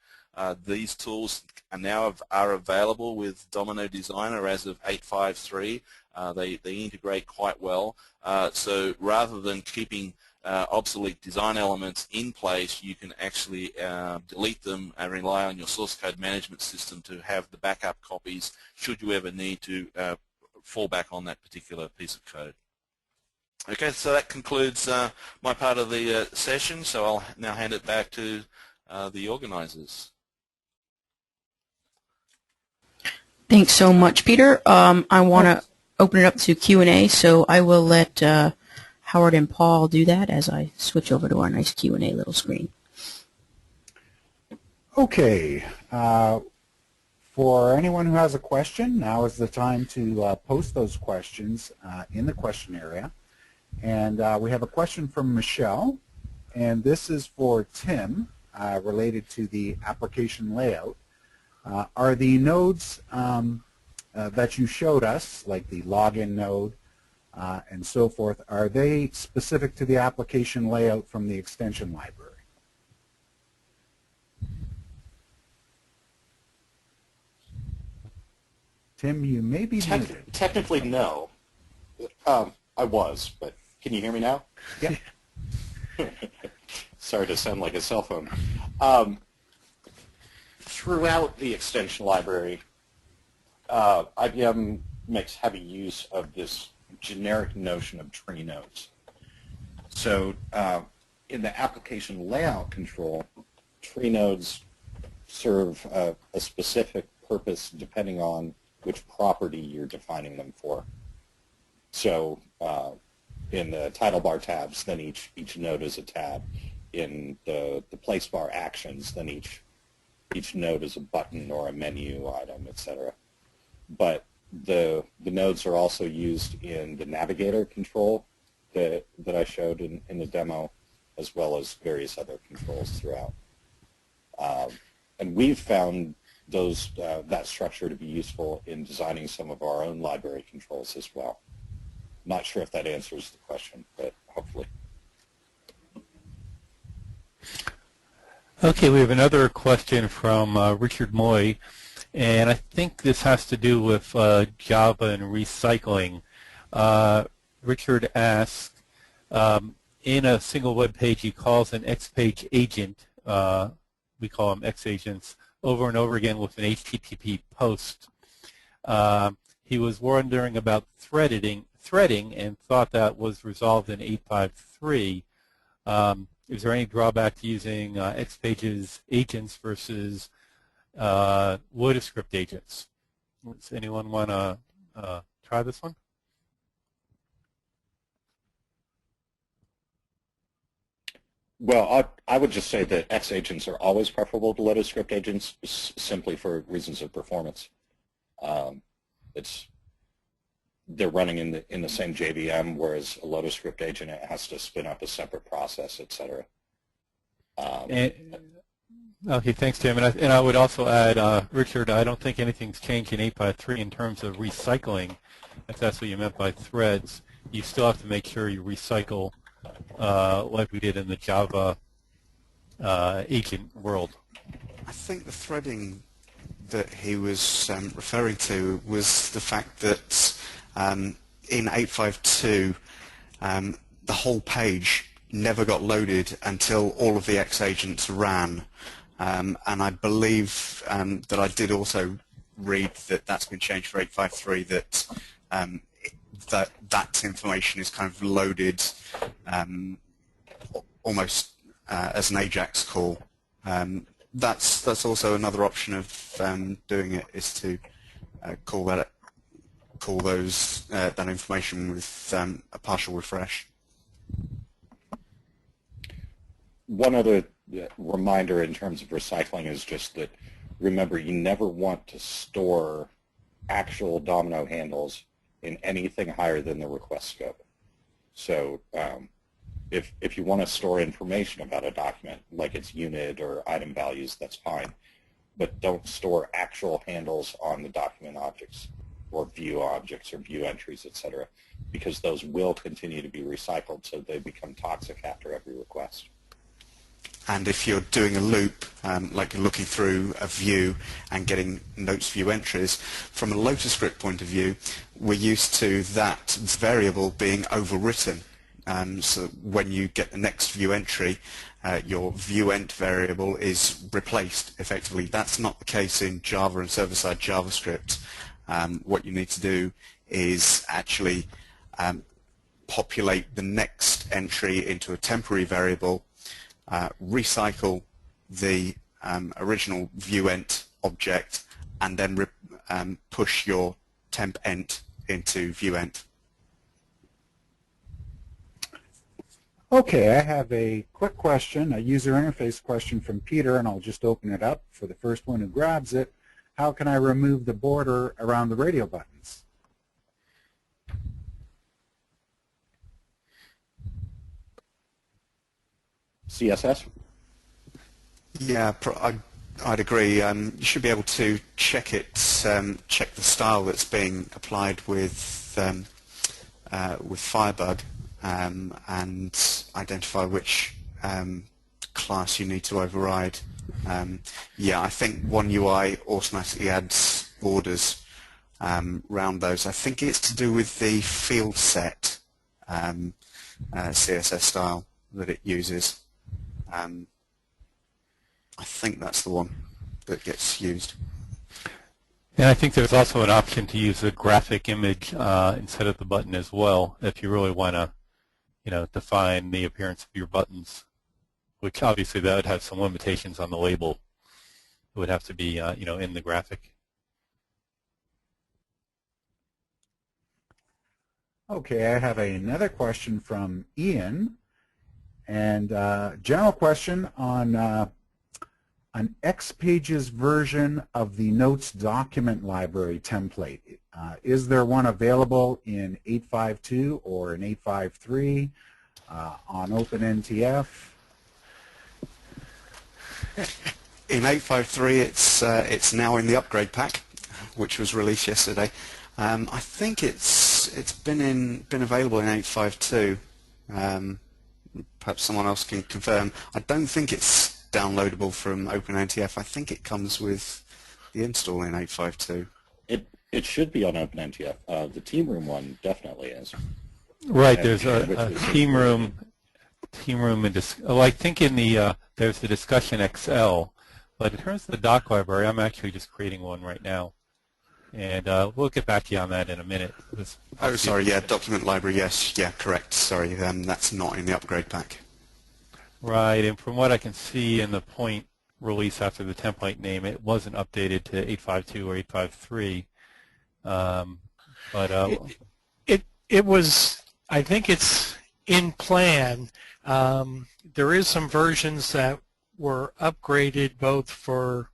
Speaker 7: These tools are now available with Domino Designer as of 8.5.3. They integrate quite well. So rather than keeping obsolete design elements in place, you can actually delete them and rely on your source code management system to have the backup copies should you ever need to fall back on that particular piece of code. Okay, so that concludes my part of the session, so I'll now hand it back to the organizers.
Speaker 6: Thanks so much, Peter. I want to open it up to Q&A, so I will let Howard and Paul do that as I switch over to our nice Q&A little screen.
Speaker 3: Okay. For anyone who has a question, now is the time to post those questions in the question area. And we have a question from Michelle, and this is for Tim related to the application layout. Are the nodes that you showed us, like the login node and so forth, are they specific to the application layout from the extension library? Tim, you may be muted.
Speaker 5: Technically, no. I was, but can you hear me now?
Speaker 3: Yeah.
Speaker 5: Sorry to sound like a cell phone. Throughout the extension library, IBM makes heavy use of this generic notion of tree nodes. So in the application layout control, tree nodes serve a specific purpose depending on which property you're defining them for. So in the title bar tabs, then each node is a tab. In the place bar actions, then each node is a button or a menu item, etc. But the nodes are also used in the navigator control that I showed in the demo, as well as various other controls throughout. And we've found that structure to be useful in designing some of our own library controls as well. Not sure if that answers the question, but hopefully.
Speaker 8: Okay, we have another question from Richard Moy, and I think this has to do with Java and recycling. Richard asks, in a single web page he calls an XPage agent, we call them X agents, over and over again with an HTTP post. He was wondering about threading and thought that was resolved in 8.5.3. Is there any drawback to using XPages agents versus WodaScript agents? Does anyone want to try this one?
Speaker 5: Well, I would just say that X agents are always preferable to WodaScript agents, simply for reasons of performance. They're running in the same JVM, whereas a WodaScript agent, it has to spin up a separate process, etc.
Speaker 8: Okay, thanks, Tim. And I would also add, Richard, I don't think anything's changed in 8.3 in terms of recycling, if that's what you meant by threads. You still have to make sure you recycle like we did in the Java agent world.
Speaker 4: I think the threading that he was referring to was the fact that in 852 the whole page never got loaded until all of the X agents ran, and I believe that I did also read that that's been changed for 853, that that information is kind of loaded almost as an AJAX call. That's also another option of doing it, is to call that information with a partial refresh.
Speaker 5: One other reminder in terms of recycling is just that, remember, you never want to store actual Domino handles in anything higher than the request scope. So if you want to store information about a document, like its unit or item values, that's fine. But don't store actual handles on the document objects or view objects or view entries, etc., because those will continue to be recycled, so they become toxic after every request.
Speaker 4: And if you're doing a loop, like you're looking through a view and getting notes view entries, from a Lotus script point of view, we're used to that variable being overwritten. So when you get the next view entry, your viewEnt variable is replaced effectively. That's not the case in Java and server-side JavaScript. What you need to do is actually populate the next entry into a temporary variable, recycle the original viewEnt object, and then push your tempEnt into viewEnt.
Speaker 3: Okay, I have a quick question, a user interface question from Peter, and I'll just open it up for the first one who grabs it. How can I remove the border around the radio buttons?
Speaker 5: CSS?
Speaker 4: Yeah, I'd agree. You should be able to check it, check the style that's being applied with Firebug, and identify which class you need to override. Yeah, I think One UI automatically adds borders around those. I think it's to do with the field set CSS style that it uses. I think that's the one that gets used.
Speaker 8: And I think there's also an option to use a graphic image instead of the button as well, if you really want to, define the appearance of your buttons, which obviously that would have some limitations on the label. It would have to be, in the graphic.
Speaker 3: Okay, I have another question from Ian, and general question on an XPages version of the Notes document library template. Is there one available in 852 or in 853 on OpenNTF?
Speaker 4: In 853, it's now in the upgrade pack, which was released yesterday. I think it's been available in 852. Perhaps someone else can confirm. I don't think it's downloadable from OpenNTF. I think it comes with the install in 852.
Speaker 5: It should be on OpenNTF. The Team Room one definitely is.
Speaker 8: Right. There's a Team Room, and I think in the there's the Discussion XL, but in terms of the doc library, I'm actually just creating one right now, and we'll get back to you on that in a minute.
Speaker 4: Oh, sorry. Yeah, document library. Yes. Yeah, correct. Sorry, that's not in the upgrade pack.
Speaker 8: Right, and from what I can see in the point release after the template name, it wasn't updated to 852 or 853.
Speaker 2: It was. I think it's in plan. There is some versions that were upgraded both for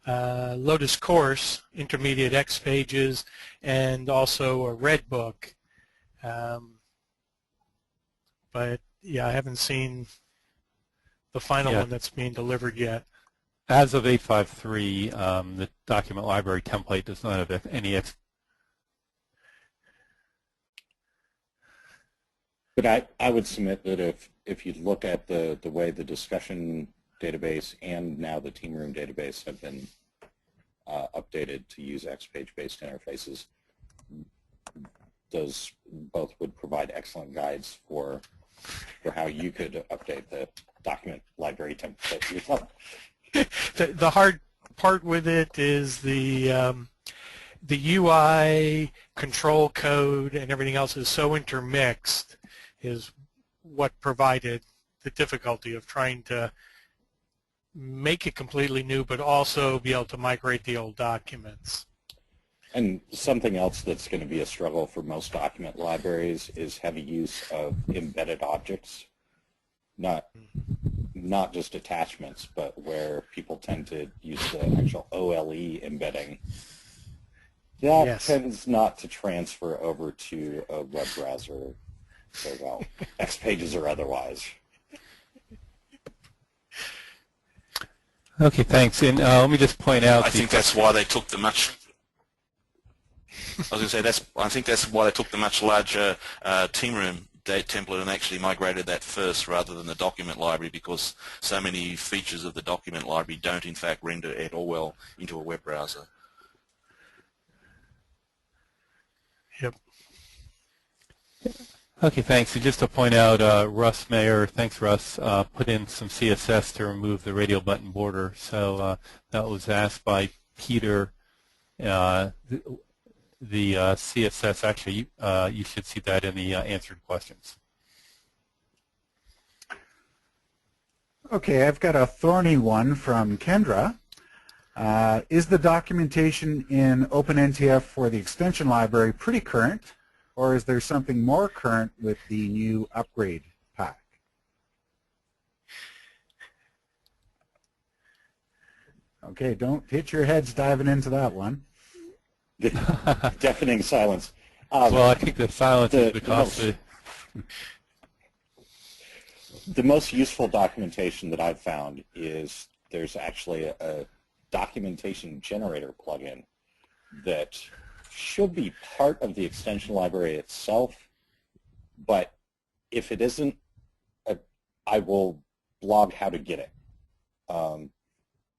Speaker 2: Lotus Course, Intermediate XPages, and also a Red Book. But yeah, I haven't seen the final one that's being delivered yet.
Speaker 8: As of 853, the document library template does not have any
Speaker 5: But I would submit that if you look at the way the discussion database and now the Team Room database have been updated to use XPage-based interfaces. Those both would provide excellent guides for how you could update the document library template yourself.
Speaker 2: The hard part with it is the UI, control code, and everything else is so intermixed is what provided the difficulty of trying to make it completely new, but also be able to migrate the old documents.
Speaker 5: And something else that's going to be a struggle for most document libraries is heavy use of embedded objects, not just attachments, but where people tend to use the actual OLE embedding. That
Speaker 2: Yes.
Speaker 5: tends not to transfer over to a web browser so well, XPages or otherwise.
Speaker 8: Okay, thanks. And let me just point out.
Speaker 7: I think that's why they took the much. I was going to say I think that's why they took the much larger team room date template and actually migrated that first rather than the document library, because so many features of the document library don't in fact render at all well into a web browser.
Speaker 2: Yep.
Speaker 8: Okay, thanks. And just to point out, Russ Mayer, thanks Russ, put in some CSS to remove the radial button border. So that was asked by Peter. The CSS, actually, you should see that in the answered questions.
Speaker 3: Okay, I've got a thorny one from Kendra. Is the documentation in OpenNTF for the extension library pretty current, or is there something more current with the new upgrade pack? Okay, don't hit your heads diving into that one.
Speaker 5: Deafening silence.
Speaker 8: Well, I think the silence is because
Speaker 5: the most useful documentation that I've found is there's actually a documentation generator plugin that should be part of the extension library itself, but if it isn't, I will blog how to get it.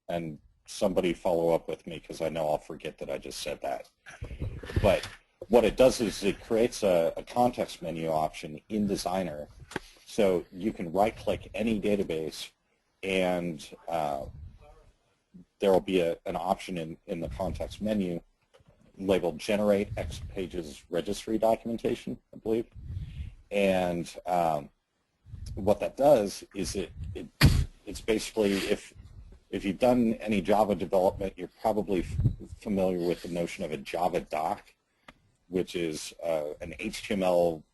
Speaker 5: And somebody follow up with me, because I know I'll forget that I just said that. But what it does is it creates a context menu option in Designer, so you can right-click any database, and there will be an option in the context menu labeled Generate XPages Registry Documentation, I believe. And what that does is it's basically, if you've done any Java development, you're probably familiar with the notion of a Java doc, which is an HTML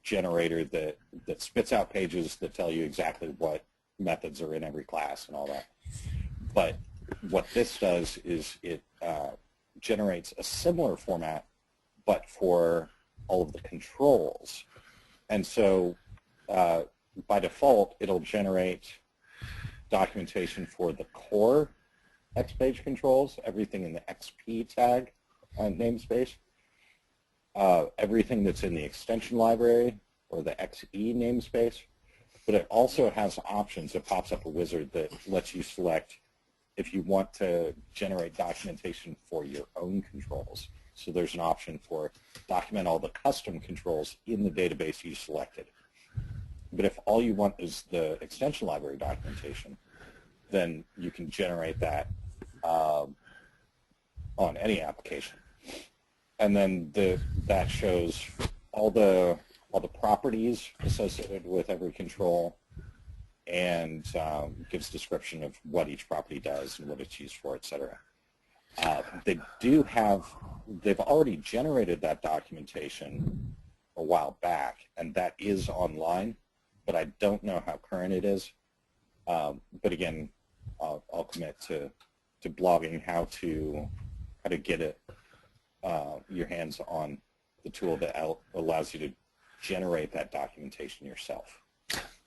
Speaker 5: generator that spits out pages that tell you exactly what methods are in every class and all that. But what this does is it generates a similar format, but for all of the controls. And so by default, it'll generate documentation for the core XPage controls, everything in the XP tag namespace, everything that's in the extension library or the XE namespace, but it also has options. It pops up a wizard that lets you select if you want to generate documentation for your own controls. So there's an option for document all the custom controls in the database you selected. But if all you want is the extension library documentation, then you can generate that on any application. And then that shows all the properties associated with every control, and gives description of what each property does and what it's used for, etc. They've already generated that documentation a while back, and that is online, but I don't know how current it is. But again, I'll commit to blogging how to get it your hands on the tool that allows you to generate that documentation yourself.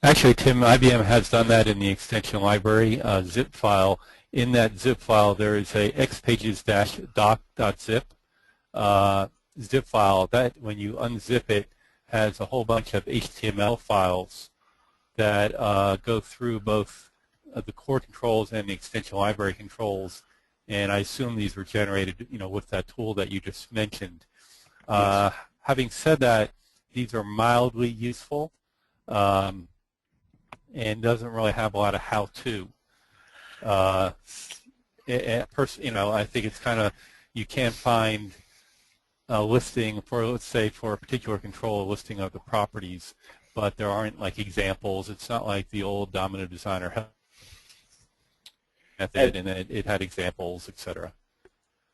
Speaker 8: Actually, Tim, IBM has done that in the extension library zip file. In that zip file, there is a xpages-doc.zip zip file that, when you unzip it, has a whole bunch of HTML files that go through both the core controls and the extension library controls and I assume these were generated, with that tool that you just mentioned.
Speaker 5: Yes.
Speaker 8: Having said that, these are mildly useful, and doesn't really have a lot of how-to. I think it's kind of, you can't find a listing for, let's say, for a particular control, a listing of the properties, but there aren't like examples. It's not like the old Domino Designer method, and it had examples, etc.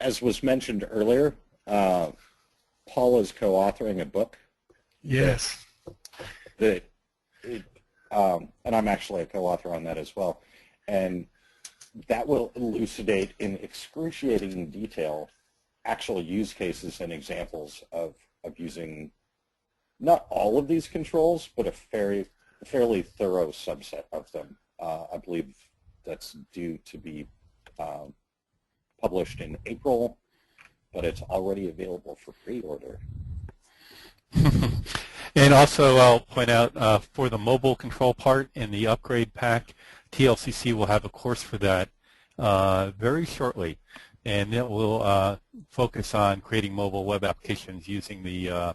Speaker 5: As was mentioned earlier, Paul is co-authoring a book.
Speaker 2: Yes.
Speaker 5: And I'm actually a co-author on that as well. And that will elucidate in excruciating detail actual use cases and examples of using not all of these controls, but a fairly thorough subset of them. I believe that's due to be published in April, but it's already available for pre-order.
Speaker 8: And also, I'll point out for the mobile control part in the upgrade pack, TLCC will have a course for that very shortly, and it will focus on creating mobile web applications using the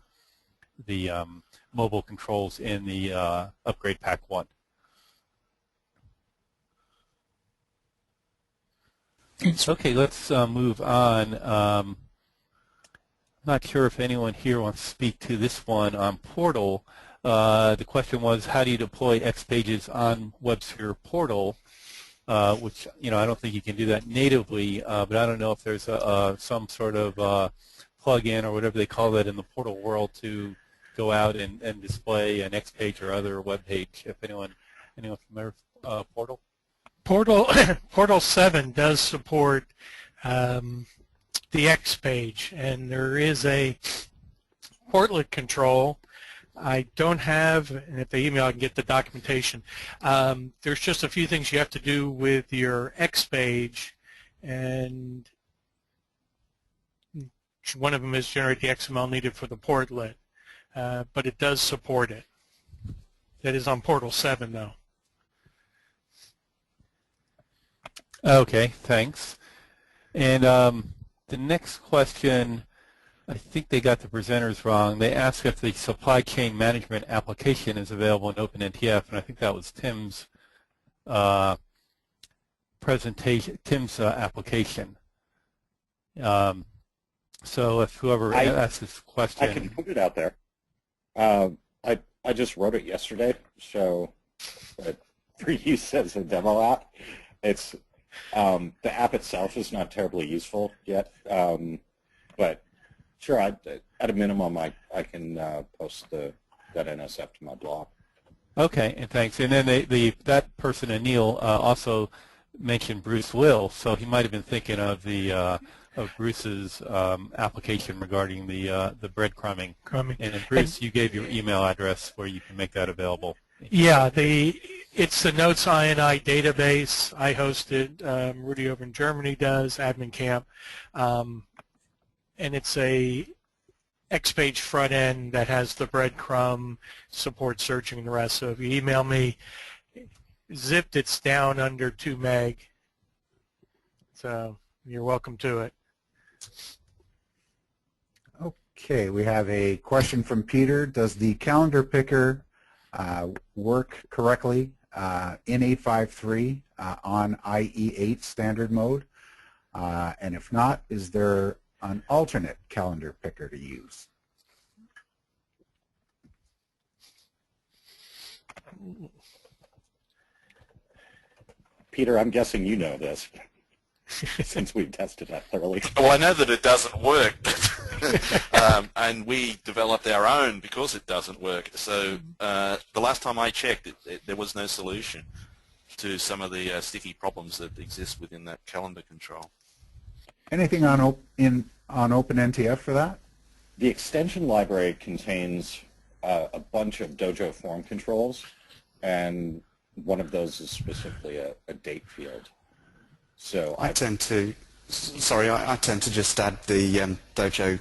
Speaker 8: mobile controls in the upgrade pack 1. Okay, let's move on. Not sure if anyone here wants to speak to this one on Portal. The question was, how do you deploy XPages on WebSphere Portal? Which, I don't think you can do that natively, but I don't know if there's some sort of plug-in or whatever they call that in the Portal world to go out and display an XPage or other web page. If anyone familiar with Portal?
Speaker 2: Portal 7 does support the XPage, and there is a portlet control. I don't have, and if they email, I can get the documentation. There's just a few things you have to do with your XPage, and one of them is generate the XML needed for the portlet, but it does support it. That is on Portal 7, though.
Speaker 8: Okay, thanks. And the next question, I think they got the presenters wrong. They asked if the supply chain management application is available in OpenNTF, and I think that was Tim's presentation, Tim's application. So if whoever asked this question,
Speaker 5: I can put it out there. I just wrote it yesterday, so for use as a demo app, it's the app itself is not terribly useful yet, but sure, at a minimum, I can post that NSF to my blog.
Speaker 8: Okay, and thanks. And then that person, Anil, also mentioned Bruce Lill, so he might have been thinking of the of Bruce's application regarding the breadcrumbing. And Bruce, you gave your email address where you can make that available.
Speaker 2: Yeah, it's the Notes INI database. I host it. Rudy over in Germany does, Admin Camp. And it's a XPage front end that has the breadcrumb, support searching and the rest. So if you email me, zipped, it's down under 2 meg. So you're welcome to it.
Speaker 3: Okay, we have a question from Peter. Does the calendar picker work correctly in 853 on IE8 standard mode? And if not, is there an alternate calendar picker to use?
Speaker 5: Peter, I'm guessing you know this, since we've tested that thoroughly.
Speaker 7: Well, I know that it doesn't work, and we developed our own because it doesn't work. So the last time I checked, there was no solution to some of the sticky problems that exist within that calendar control.
Speaker 3: Anything on OpenNTF for that?
Speaker 5: The extension library contains a bunch of Dojo form controls, and one of those is specifically a date field. So
Speaker 4: I tend to just add the Dojo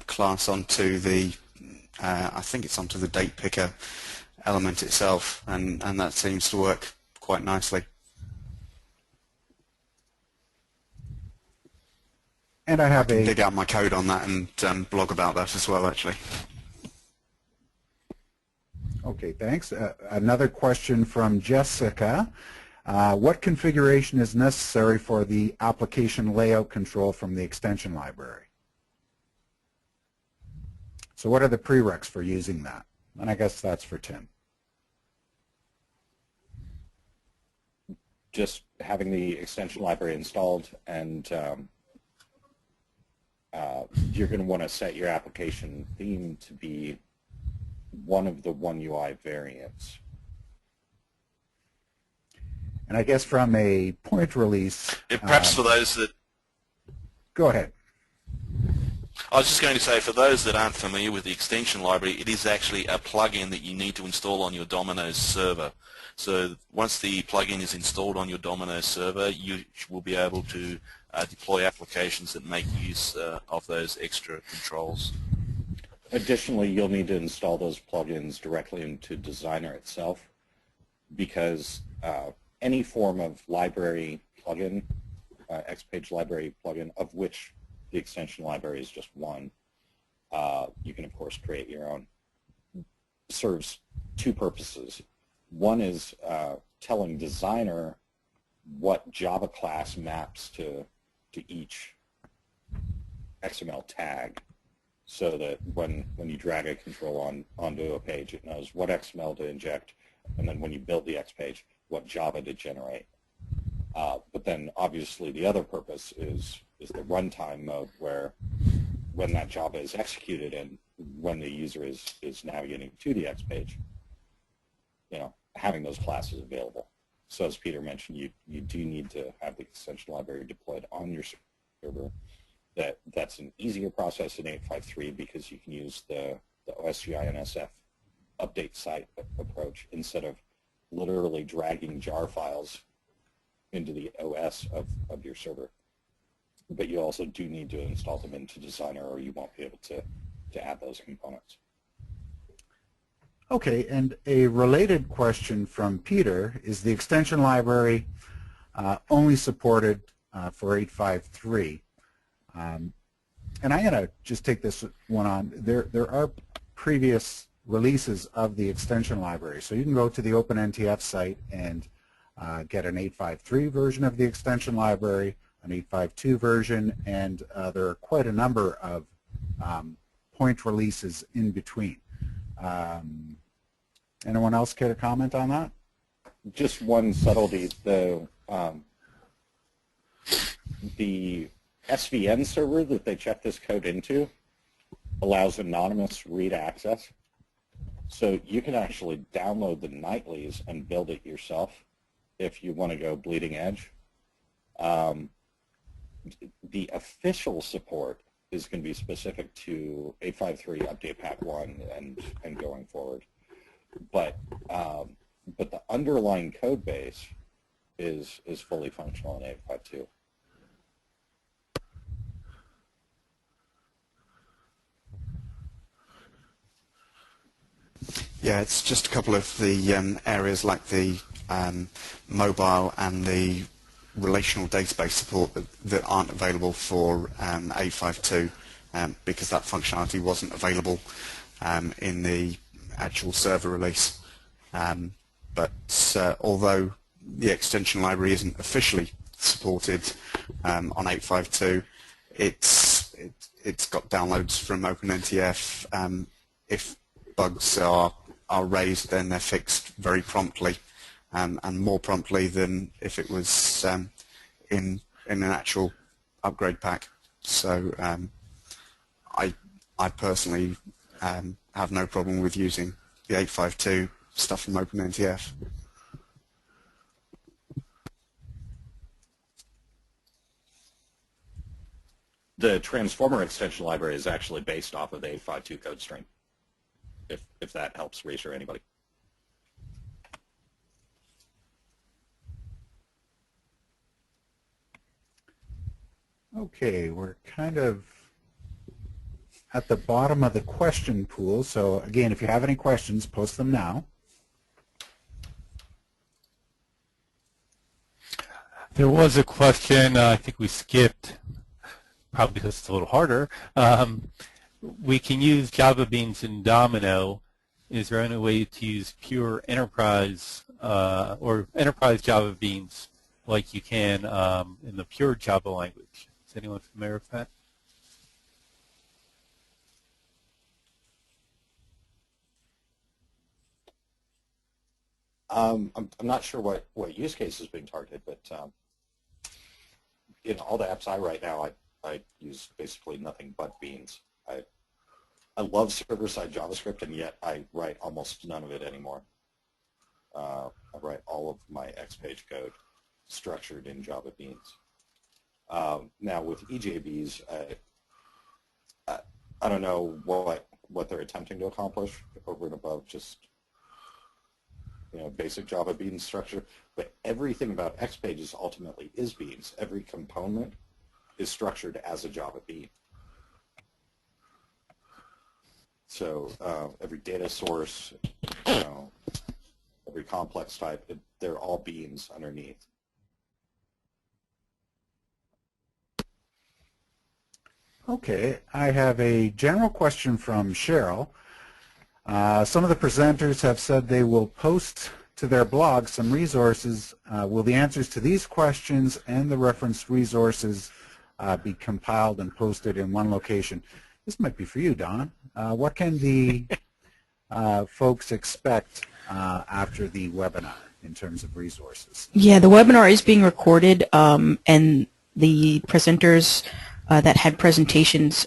Speaker 4: class onto the, I think it's onto the date picker element itself, and that seems to work quite nicely.
Speaker 3: And I have
Speaker 4: dig out my code on that and blog about that as well, actually.
Speaker 3: Okay, thanks. Another question from Jessica. What configuration is necessary for the application layout control from the extension library? So what are the prereqs for using that? And I guess that's for Tim.
Speaker 5: Just having the extension library installed, and you're going to want to set your application theme to be one of the One UI variants.
Speaker 3: And I guess from a point release...
Speaker 7: Perhaps for those that...
Speaker 3: Go ahead.
Speaker 7: I was just going to say, for those that aren't familiar with the extension library, it is actually a plugin that you need to install on your Domino server. So once the plugin is installed on your Domino server, you will be able to deploy applications that make use of those extra controls.
Speaker 5: Additionally, you'll need to install those plugins directly into Designer itself, because any form of library plugin, XPage library plugin, of which the extension library is just one, you can of course create your own, serves two purposes. One is telling Designer what Java class maps to each XML tag, so that when you drag a control onto a page, it knows what XML to inject, and then when you build the XPage, what Java to generate. But then obviously the other purpose is the runtime mode, where when that Java is executed and when the user is navigating to the XPage, having those classes available. So as Peter mentioned, you do need to have the extension library deployed on your server. That's an easier process in 8.5.3 because you can use the OSGI and SF update site approach instead of literally dragging jar files into the OS of your server. But you also do need to install them into Designer, or you won't be able to add those components.
Speaker 3: Okay, and a related question from Peter, is the extension library only supported for 8.5.3? And I'm going to just take this one on. There are previous releases of the extension library. So you can go to the OpenNTF site and get an 8.5.3 version of the extension library, an 8.5.2 version, and there are quite a number of point releases in between. Anyone else care to comment on that?
Speaker 5: Just one subtlety, the SVN server that they check this code into allows anonymous read access. So you can actually download the nightlies and build it yourself if you want to go bleeding edge. The official support is going to be specific to 8.5.3 Update Pack 1 and going forward. But the underlying code base is fully functional in 8.5.2.
Speaker 4: Yeah, it's just a couple of the areas like the mobile and the relational database support that aren't available for 8.5.2 because that functionality wasn't available in the actual server release. But although the extension library isn't officially supported on 8.5.2, it's got downloads from OpenNTF. If bugs are raised, then they're fixed very promptly, and more promptly than if it was in an actual upgrade pack. So I personally have no problem with using the 8.5.2 stuff from OpenNTF.
Speaker 5: The transformer extension library is actually based off of the 8.5.2 code string, if that helps reassure anybody.
Speaker 3: Okay, we're kind of at the bottom of the question pool. So again, if you have any questions, post them now.
Speaker 8: There was a question I think we skipped probably because it's a little harder. We can use Java Beans in Domino. Is there any way to use pure enterprise or enterprise Java Beans like you can in the pure Java language? Is anyone familiar with that?
Speaker 5: I'm not sure what use case is being targeted, but in all the apps I write now, I use basically nothing but Beans. I love server-side JavaScript, and yet I write almost none of it anymore. I write all of my XPage code structured in Java Beans. Now with EJBs, I don't know what they're attempting to accomplish over and above just basic Java Beans structure, but everything about XPages ultimately is Beans. Every component is structured as a Java Bean. So every data source, every complex type, they're all Beans underneath.
Speaker 3: Okay, I have a general question from Cheryl. Some of the presenters have said they will post to their blog some resources. Will the answers to these questions and the referenced resources be compiled and posted in one location? This might be for you, Don. What can the folks expect after the webinar in terms of resources?
Speaker 6: Yeah, the webinar is being recorded, and the presenters that had presentations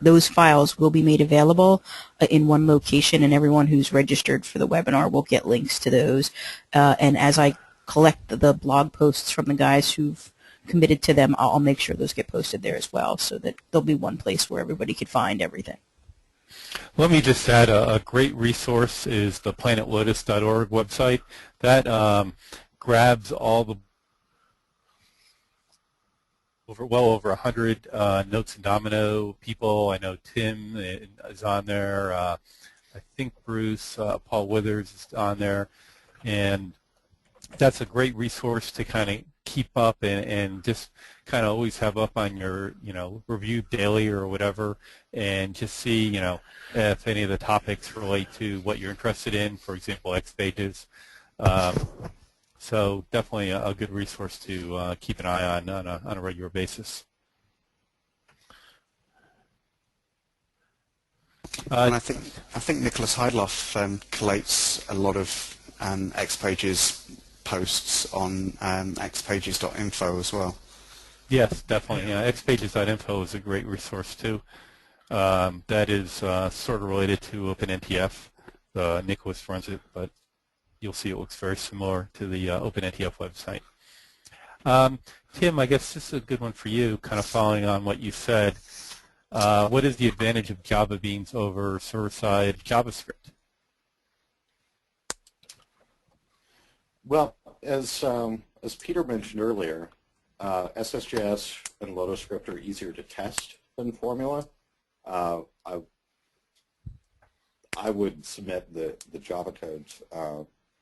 Speaker 6: those files will be made available in one location, and everyone who's registered for the webinar will get links to those. And as I collect the blog posts from the guys who've committed to them, I'll make sure those get posted there as well, so that there'll be one place where everybody could find everything.
Speaker 8: Let me just add a great resource is the planetlotus.org website. That grabs all the well over 100 Notes in Domino people. I know Tim is on there. I think Bruce, Paul Withers is on there. And that's a great resource to kind of keep up and just kind of always have up on your, review daily or whatever, and just see, if any of the topics relate to what you're interested in, for example, XPages. So definitely a good resource to keep an eye on a regular basis.
Speaker 4: And I think Nicholas Heidloff collates a lot of XPages posts on xpages.info as well.
Speaker 8: Yes, definitely. Yeah, xpages.info is a great resource too. That is sort of related to OpenNTF. Nicholas runs it, but you'll see it looks very similar to the OpenNTF website. Tim, I guess this is a good one for you, kind of following on what you said. What is the advantage of Java Beans over server-side JavaScript?
Speaker 5: Well, as Peter mentioned earlier, SSJS and LodoScript are easier to test than Formula. I would submit that the Java code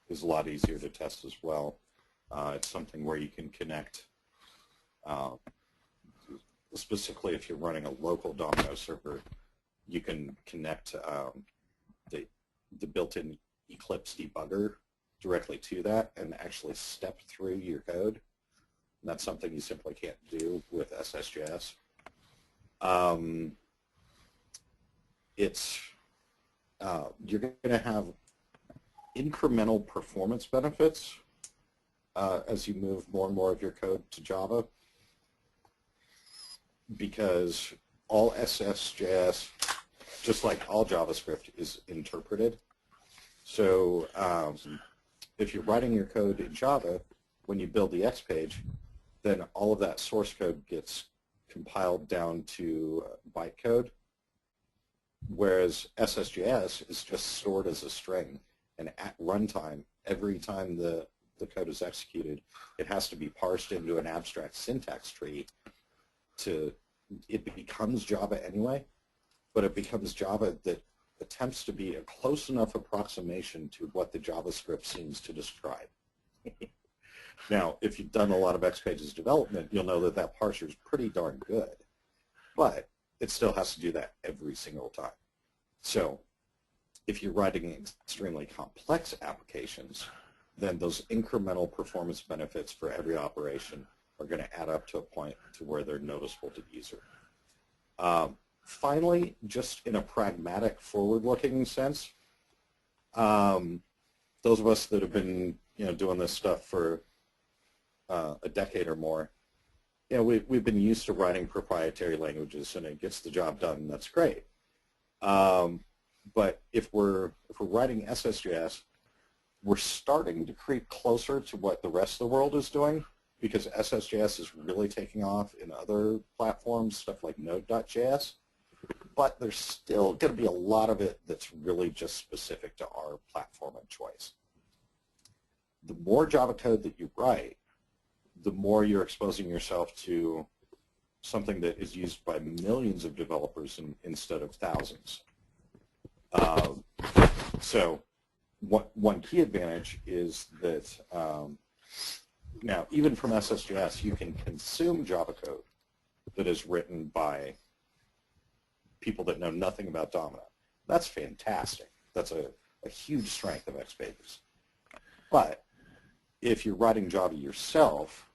Speaker 5: is a lot easier to test as well. It's something where you can connect, specifically if you're running a local Domino server, you can connect the built-in Eclipse debugger directly to that and actually step through your code. And that's something you simply can't do with SSJS. You're going to have incremental performance benefits as you move more and more of your code to Java, because all SSJS, just like all JavaScript, is interpreted. So if you're writing your code in Java, when you build the XPage, then all of that source code gets compiled down to bytecode, whereas SSJS is just stored as a string. And at runtime, every time the code is executed, it has to be parsed into an abstract syntax tree. It becomes Java anyway, but it becomes Java that attempts to be a close enough approximation to what the JavaScript seems to describe. Now, if you've done a lot of XPages development, you'll know that that parser is pretty darn good, but it still has to do that every single time. So if you're writing extremely complex applications, then those incremental performance benefits for every operation are going to add up to a point to where they're noticeable to the user. Finally, just in a pragmatic, forward-looking sense, those of us that have been doing this stuff for a decade or more, we've been used to writing proprietary languages, and it gets the job done, and that's great. But if we're writing SSJS, we're starting to creep closer to what the rest of the world is doing, because SSJS is really taking off in other platforms, stuff like Node.js. But there's still going to be a lot of it that's really just specific to our platform of choice. The more Java code that you write, the more you're exposing yourself to something that is used by millions of developers instead of thousands. So one key advantage is that now, even from SSJS, you can consume Java code that is written by people that know nothing about Domino. That's fantastic. That's a huge strength of XPages. But if you're writing Java yourself,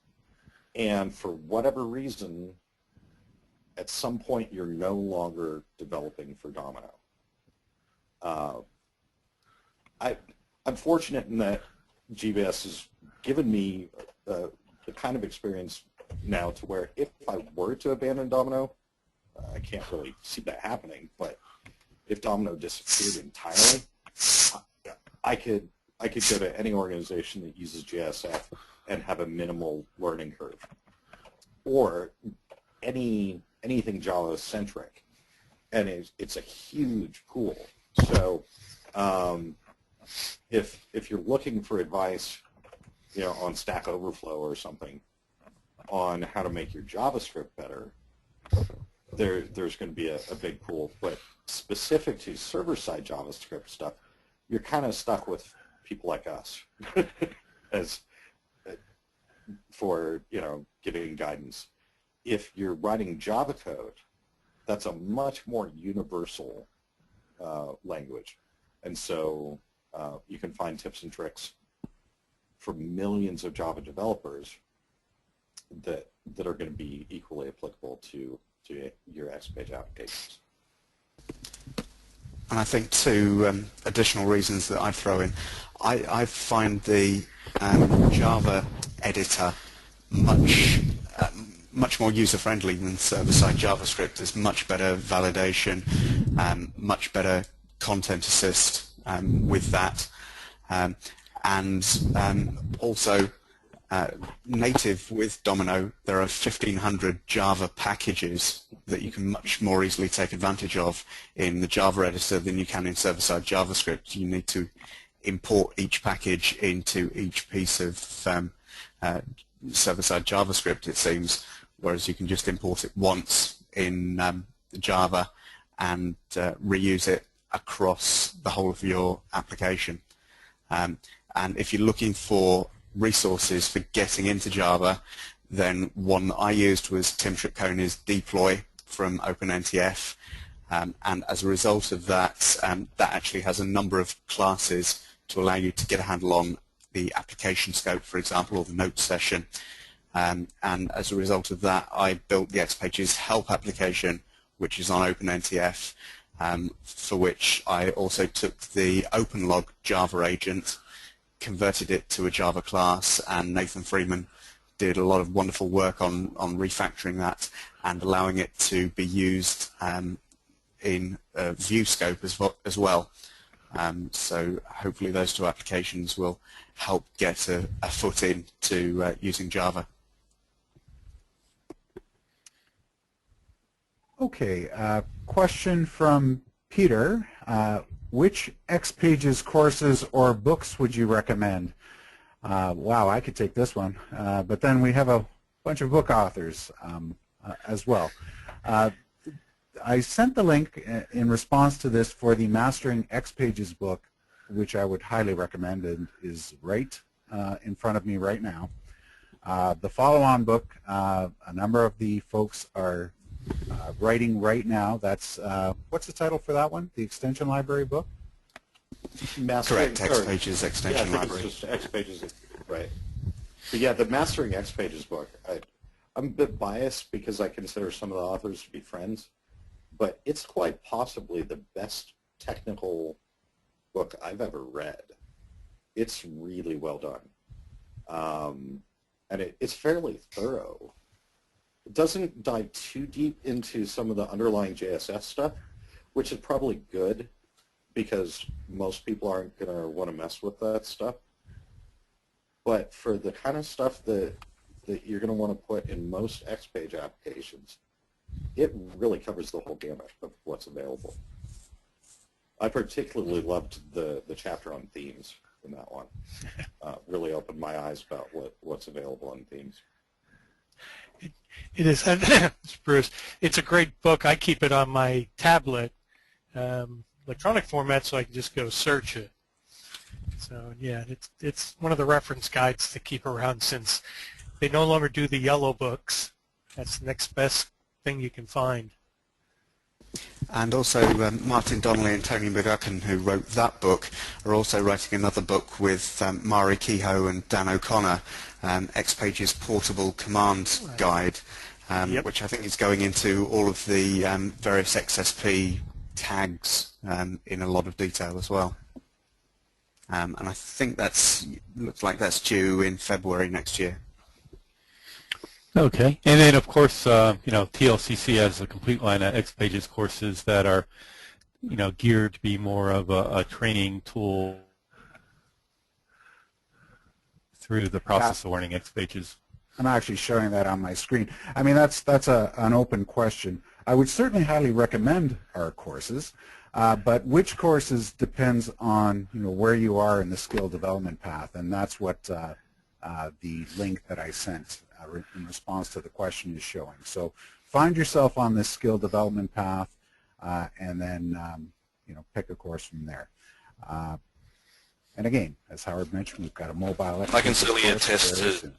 Speaker 5: and for whatever reason, at some point you're no longer developing for Domino. I'm fortunate in that GBS has given me the kind of experience now to where if I were to abandon Domino, I can't really see that happening, but if Domino disappeared entirely, I could go to any organization that uses JSF and have a minimal learning curve, or anything Java-centric, and it's a huge pool. So if you're looking for advice, on Stack Overflow or something on how to make your JavaScript better, there's going to be a big pool. But specific to server-side JavaScript stuff, you're kind of stuck with people like us as for giving guidance. If you're writing Java code, that's a much more universal language, and so you can find tips and tricks for millions of Java developers that are going to be equally applicable to your XPage applications.
Speaker 4: And I think two additional reasons that I throw in. I find the Java editor much more user-friendly than server-side JavaScript. There's much better validation, much better content assist with that, and also native with Domino, there are 1,500 Java packages that you can much more easily take advantage of in the Java editor than you can in server-side JavaScript. You need to import each package into each piece of server-side JavaScript, it seems, whereas you can just import it once in Java and reuse it across the whole of your application. And if you're looking for resources for getting into Java, then one that I used was Tim Tripcone's deploy from OpenNTF, and as a result of that, that actually has a number of classes to allow you to get a handle on the application scope, for example, or the note session. And as a result of that, I built the XPages help application, which is on OpenNTF, for which I also took the OpenLog Java agent, converted it to a Java class, and Nathan Freeman did a lot of wonderful work on refactoring that and allowing it to be used in view scope as well. So hopefully those two applications will help get a foot in to using Java.
Speaker 3: Okay, question from Peter. Which XPages courses or books would you recommend? Wow, I could take this one. But then we have a bunch of book authors as well. I sent the link in response to this for the Mastering XPages book, which I would highly recommend and is right in front of me right now. The follow-on book, a number of the folks are writing right now. That's what's the title for that one? The Extension Library book?
Speaker 4: Correct, XPages Extension Library.
Speaker 5: It's just XPages, right. But yeah, the Mastering XPages book, I'm a bit biased because I consider some of the authors to be friends, but it's quite possibly the best technical book I've ever read. It's really well done. And it's fairly thorough. It doesn't dive too deep into some of the underlying JSF stuff, which is probably good because most people aren't going to want to mess with that stuff. But for the kind of stuff that you're going to want to put in most XPage applications, it really covers the whole gamut of what's available. I particularly loved the chapter on themes in that one. Really opened my eyes about what's available in themes.
Speaker 2: It is, Bruce, it's a great book. I keep it on my tablet, electronic format, so I can just go search it. So yeah, it's one of the reference guides to keep around since they no longer do the yellow books. That's the next best thing you can find.
Speaker 4: And also Martin Donnelly and Tony McGuckin, who wrote that book, are also writing another book with Mari Kehoe and Dan O'Connor, XPages Portable Command Guide, which I think is going into all of the various XSP tags in a lot of detail as well. And I think looks like that's due in February next year.
Speaker 8: Okay, and then of course, TLCC has a complete line of XPages courses that are, geared to be more of a training tool through the process of learning XPages.
Speaker 3: I'm actually showing that on my screen. I mean, that's an open question. I would certainly highly recommend our courses, but which courses depends on where you are in the skill development path, and that's what the link that I sent in response to the question is showing. So find yourself on this skill development path, and then pick a course from there. And again, as Howard mentioned, we've got a mobile.
Speaker 7: I can certainly attest to.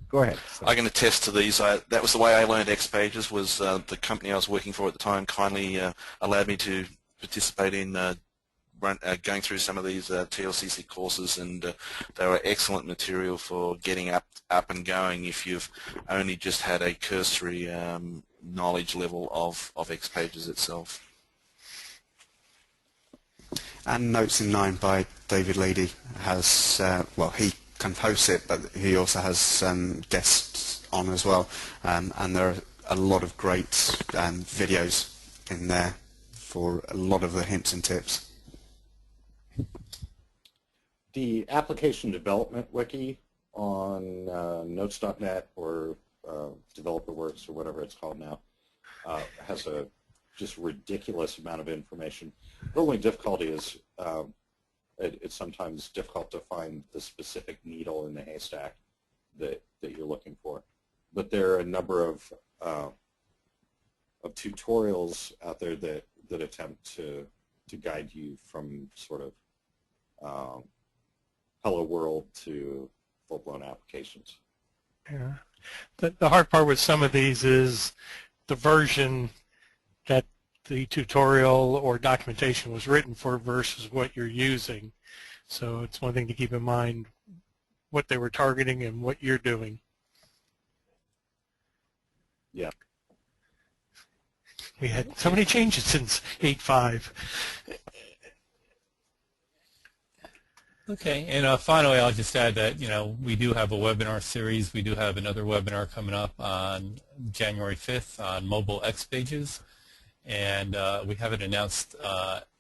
Speaker 3: Go ahead.
Speaker 7: I can attest to these. That was the way I learned XPages. Was the company I was working for at the time kindly allowed me to participate in going through some of these TLCC courses, and they were excellent material for getting up and going if you've only just had a cursory knowledge level of XPages itself.
Speaker 4: And Notes in 9 by David Leedy has, he can post it, but he also has guests on as well, and there are a lot of great videos in there for a lot of the hints and tips.
Speaker 5: The application development wiki on notes.net or DeveloperWorks or whatever it's called now has a just ridiculous amount of information. The only difficulty is it's sometimes difficult to find the specific needle in the haystack that you're looking for. But there are a number of tutorials out there that attempt to guide you from sort of hello world to full-blown applications.
Speaker 2: Yeah. The hard part with some of these is the version that the tutorial or documentation was written for versus what you're using. So it's one thing to keep in mind what they were targeting and what you're doing.
Speaker 5: Yeah.
Speaker 2: We had so many changes since 8.5.
Speaker 8: Okay, and finally I'll just add that, we do have a webinar series. We do have another webinar coming up on January 5th on mobile XPages, and we haven't announced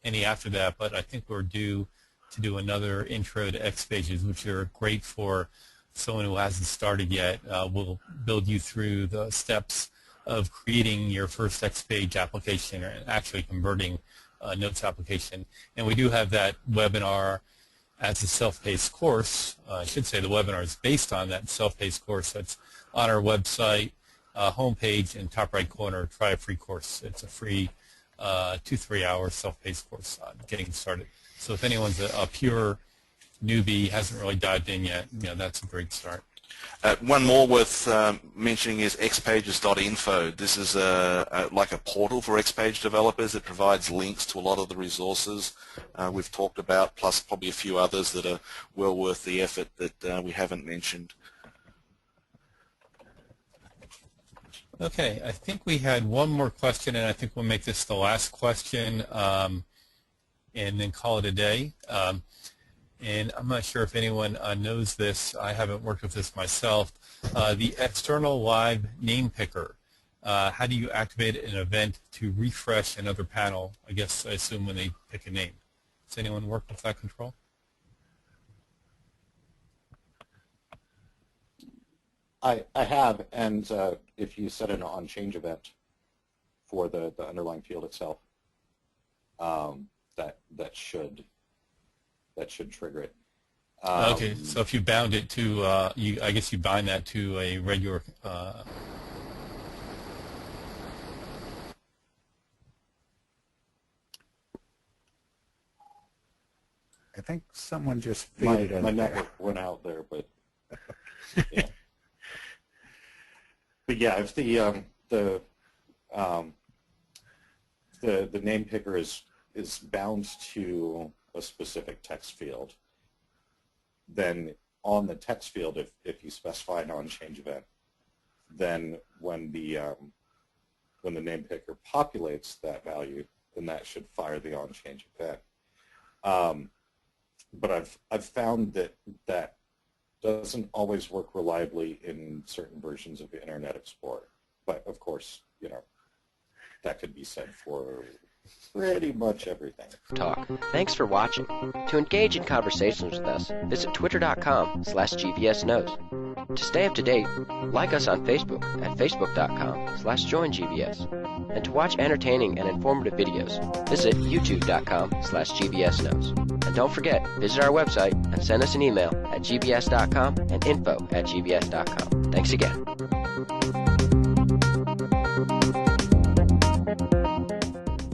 Speaker 8: any after that, but I think we're due to do another intro to XPages, which are great for someone who hasn't started yet. We'll build you through the steps of creating your first XPage application and actually converting a Notes application. And we do have that webinar as a self-paced course. I should say the webinar is based on that self-paced course that's on our website, homepage, in top right corner. Try a free course. It's a free 2-3 hour self-paced course on getting started. So if anyone's a pure newbie, hasn't really dived in yet, that's a great start.
Speaker 7: One more worth mentioning is XPages.info. This is like a portal for XPage developers. It provides links to a lot of the resources we've talked about, plus probably a few others that are well worth the effort that we haven't mentioned.
Speaker 8: Okay, I think we had one more question, and I think we'll make this the last question and then call it a day. And I'm not sure if anyone knows this. I haven't worked with this myself. The external live name picker. How do you activate an event to refresh another panel? I guess I assume when they pick a name. Does anyone work with that control?
Speaker 5: I have, and if you set an on-change event for the underlying field itself, that should trigger it.
Speaker 8: Okay, so if you bound it to, I guess you bind that to a regular.
Speaker 3: I think someone just faded out.
Speaker 5: My network went out there, but yeah. But yeah, if the name picker is bound to a specific text field, then on the text field, if you specify an on-change event, then when the name picker populates that value, then that should fire the on-change event. But I've found that doesn't always work reliably in certain versions of Internet Explorer. But of course, you know, that could be said for pretty much everything.
Speaker 1: Talk. Thanks for watching. To engage in conversations with us, visit twitter.com/gbsknows. To stay up to date, like us on Facebook at facebook.com/joingbs. And to watch entertaining and informative videos, visit youtube.com/gbsknows. And don't forget, visit our website and send us an email at gbs.com and info@gbs.com. Thanks again.